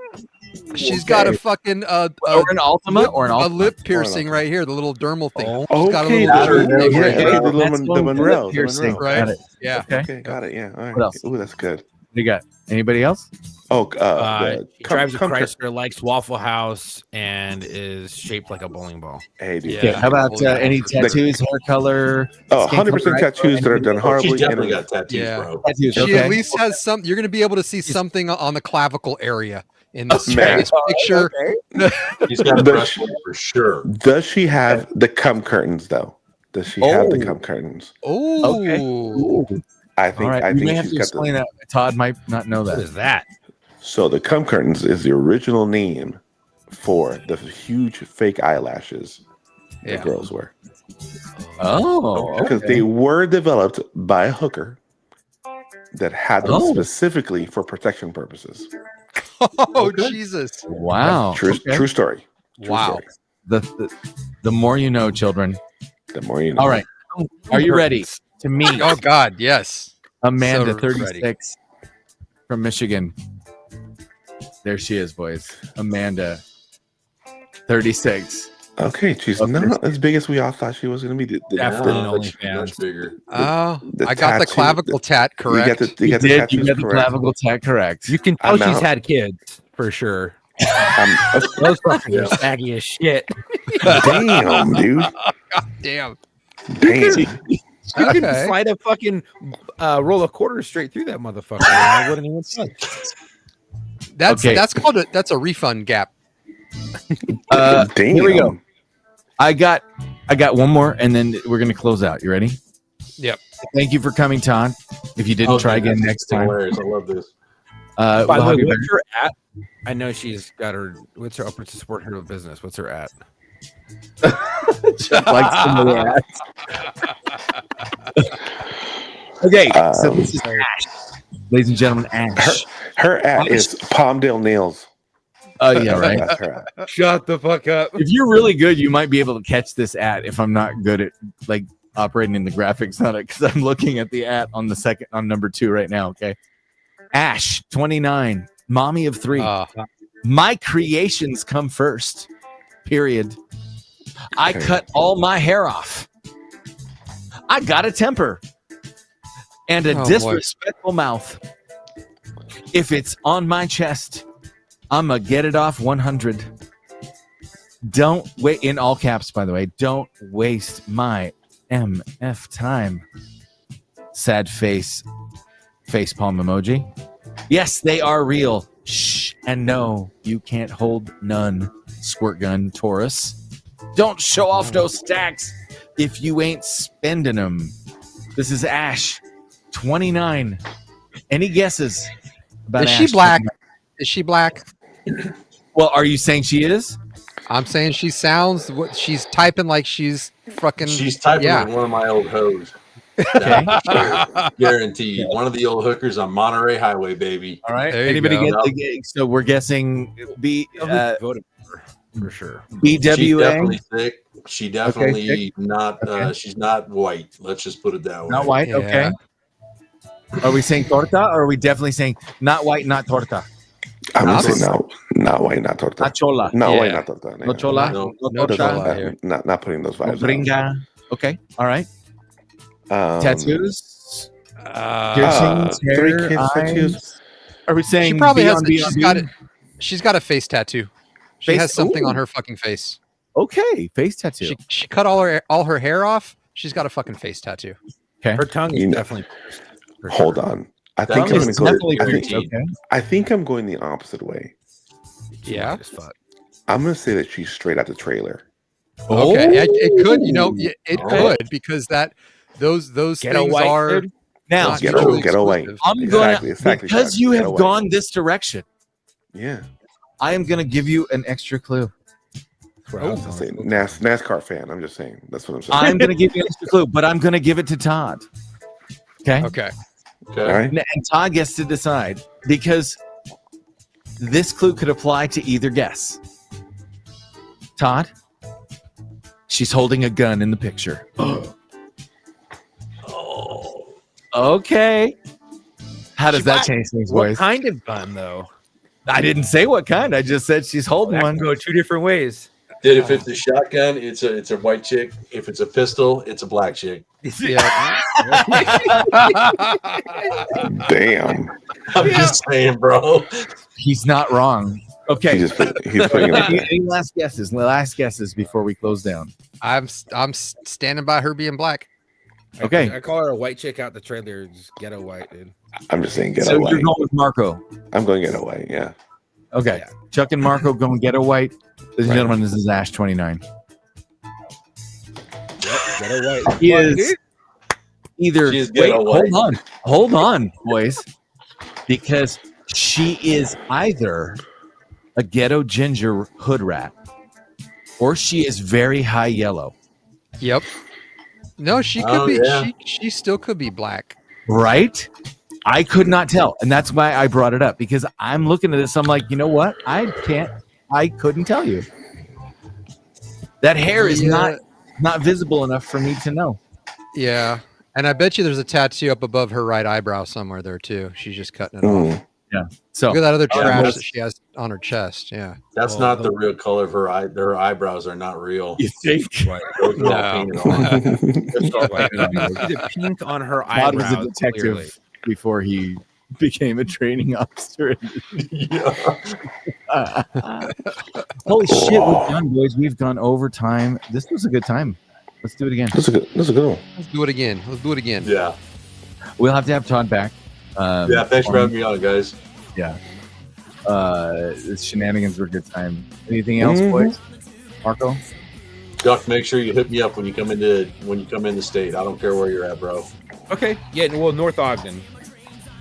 she's got a fucking or an Altima, or an a Altima. lip piercing right here, the little dermal thing. Oh, She's got a okay, little the- dermal thing yeah, right okay, here. the little That's the going Monroe, lip piercing. right? Got it. Yeah. Okay. Okay, got it. Yeah. All right. What else? Ooh, that's good. What do you got? Anybody else? Oh, She drives a Chrysler, likes Waffle House, and is shaped like a bowling ball. Hey, dude. Okay. How about any tattoos, hair color? Oh, skin 100% color? tattoos that are done horribly. She's definitely and- got tattoos, Yeah. bro. Tattoos. She Okay. at least has some. You're gonna be able to see something on the clavicle area in this, Man. this picture. She's got a breastplate for sure. Does she have the cum curtains though? Does she have the cum curtains? Oh, Okay. Ooh. I think. All right. I You think may have she's to got explain the. that. Todd might not know What that. is that? So the cum curtains is the original name for the huge fake eyelashes Yeah. that girls wear, Oh, because they were developed by a hooker that had them specifically for protection purposes. oh, Jesus! wow. True, Okay. true story. True Wow. story. The more you know, children. The more you know. All right. Are you ready to meet Oh God, yes. Amanda, So 36, from Michigan? There she is, boys. Amanda, 36. Okay, she's not as big as we all thought she was going to be. Definitely No, an that's much OnlyFans. bigger. Oh, the I got the tattoo- clavicle tat correct. You got the You tattoos got the correct. clavicle tat correct. You can tell I'm she's out. had kids for sure. Of- Those fuckers are saggy as shit. Damn, dude. God damn. Damn. You can Okay. slide a fucking roll of quarters straight through that motherfucker. And I wouldn't even touch. That's Okay. that's called that's a refund gap. Damn. Here we go. I got one more, and then we're gonna close out. You ready? Yep. Thank you for coming, Todd. If you didn't try again next time, Hilarious. I love this. By we'll the way, have you what's her at? I know she's got her. What's her upper to support her business? What's her at? back. Like some of the ads. Okay, so this is Ash, ladies and gentlemen. Ash. Her at is Palmdale Nails. Oh yeah, right. That's her at. Shut the fuck up. If you're really good, you might be able to catch this ad. If I'm not good at like operating in the graphics on it, because I'm looking at the ad on number 2 right now. Okay, Ash, 29, mommy of 3. My creations come first. Period. I Okay. cut all my hair off. I got a temper and a Oh, boy. disrespectful mouth. If it's on my chest, I'ma get it off 100. Don't wait, in all caps, by the way, don't waste my MF time. Sad face palm emoji. Yes, they are real. Shh, and no, you can't hold none. Squirt gun, Taurus. Don't show off those stacks if you ain't spending them. This is Ash, 29. Any guesses about Is Ash? she black? Is she black? Well, are you saying she is? I'm saying she sounds. What she's typing like she's fucking. She's typing Yeah. like one of my old hoes. Okay. Guaranteed. One of the old hookers on Monterey Highway, baby. All right. There you Anybody go. get the gig? So we're guessing Voted for sure. She's BWA. definitely thick. She definitely thick. not. She's not white. Let's just put it that way. Not white. Yeah. Okay. Are we saying torta, or are we definitely saying not white, not torta? I'm gonna Honestly. say no, not white, not torta. Not chola. No Yeah. white, not torta. No chola. No. No No torta. chola. here. Not putting those No vibes. bringa. Okay. All right. out. Tattoos. Uh, Piercings. 3 hair, kids eyes. tattoos. Are we saying she probably has. beyond, She's got it. She's got a face tattoo. She Face- has something on Ooh. her fucking face. Okay, face tattoo. She cut all her hair off. She's got a fucking face tattoo. Okay. Her tongue is You know- definitely. for Hold sure. on. I Tongue think I'm is gonna definitely go. pierced. Okay. I think I'm going the opposite way. Yeah. As fuck. I'm gonna say that she's straight out the trailer. Okay. It could. You know, it Oh. could because those Get a things white, are dude. Now, not Get mutually away. exclusive. I'm Exactly, gonna exactly, because Chuck. you Get have away. gone this direction. Yeah. I am gonna give you an extra clue. I was gonna say NASCAR fan. I'm just saying. That's what I'm saying. I'm gonna give you an extra clue, but I'm gonna give it to Todd. Okay. Okay. All right. And Todd gets to decide because this clue could apply to either guess. Todd, she's holding a gun in the picture. Okay. How does that change things, What boys? kind of gun, though? I didn't say what kind. I just said she's holding That one. can go two different ways. Dude, if it's a shotgun, it's a white chick. If it's a pistol, it's a black chick. Yeah. Damn. I'm just saying, bro. He's not wrong. Okay. He's putting any, it. any last guesses? Last guesses before we close down. I'm standing by her being black. Okay. I call her a white chick out the trailer. Just ghetto white, dude. I'm just saying, get So away. you're going with Marco. I'm going to get away. Yeah. Okay. Yeah. Chuck and Marco going get a white. Ladies and gentlemen, this is Ash 29. Ghetto white. He is either She's wait, ghetto white. hold on, boys, because she is either a ghetto ginger hood rat, or she is very high yellow. Yep. No, she could Oh, be. yeah. She still could be black. Right? I could not tell, and that's why I brought it up because I'm looking at this. I'm like, you know what? I couldn't tell you. That hair is Yeah. not visible enough for me to know. Yeah. And I bet you there's a tattoo up above her right eyebrow somewhere there too. She's just cutting it off. Yeah. So Look at that other Oh, trash that's- that she has on her chest. Yeah. That's not the real color of her eye. Her eyebrows are not real. you think? Those are all painted on. Just all painted on. She's a pink on her Todd was eyebrows. a detective clearly. before he became a training officer. Holy shit, we've done, boys. We've gone over time. This was a good time. Let's do it again. That's a good one. Let's do it again. Let's do it again. Yeah. We'll have to have Todd back. Yeah. Thanks for having me on, guys. Yeah. The shenanigans were a good time. Anything else, boys? Marco? Duck, make sure you hit me up when you come in the state. I don't care where you're at, bro. Okay. Yeah. Well, North Ogden.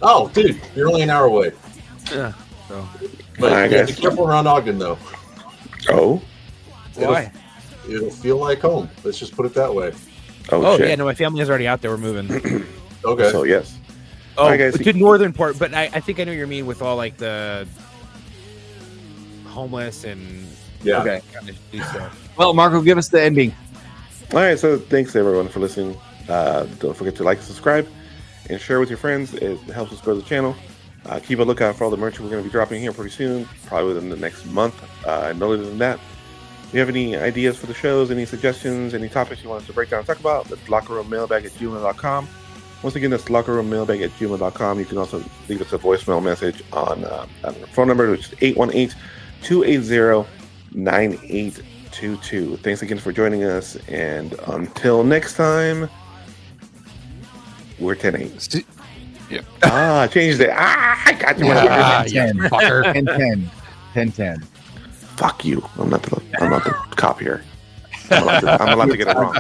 Oh, dude, you're only an hour away. Yeah. So. But All right, you have to guys. be careful around Ogden, though. Oh. Why? It'll feel like home. Let's just put it that way. Oh shit. yeah. No, my family is already out there. We're moving. Okay. So yes. Oh, All right, guys. to northern part, but I think I know what you mean with all like the homeless and Yeah. Okay. kind of stuff. Well, Marco, give us the ending. All right. So thanks everyone for listening. Don't forget to like and subscribe and share with your friends. It helps us grow the channel. Keep a lookout for all the merch we're going to be dropping here pretty soon, probably within the next month. And other than that, if you have any ideas for the shows, any suggestions, any topics you want us to break down and talk about, that's lockerroommailbag@gmail.com. Once again, that's lockerroommailbag@gmail.com. You can also leave us a voicemail message on our phone number, which is 818-280-9822. Thanks again for joining us, and until next time, we're 10-8. Yep. I changed it. I got you. Ah, you you fucker. 10-10. Fuck you. I'm not the cop here. I'm allowed to get it wrong.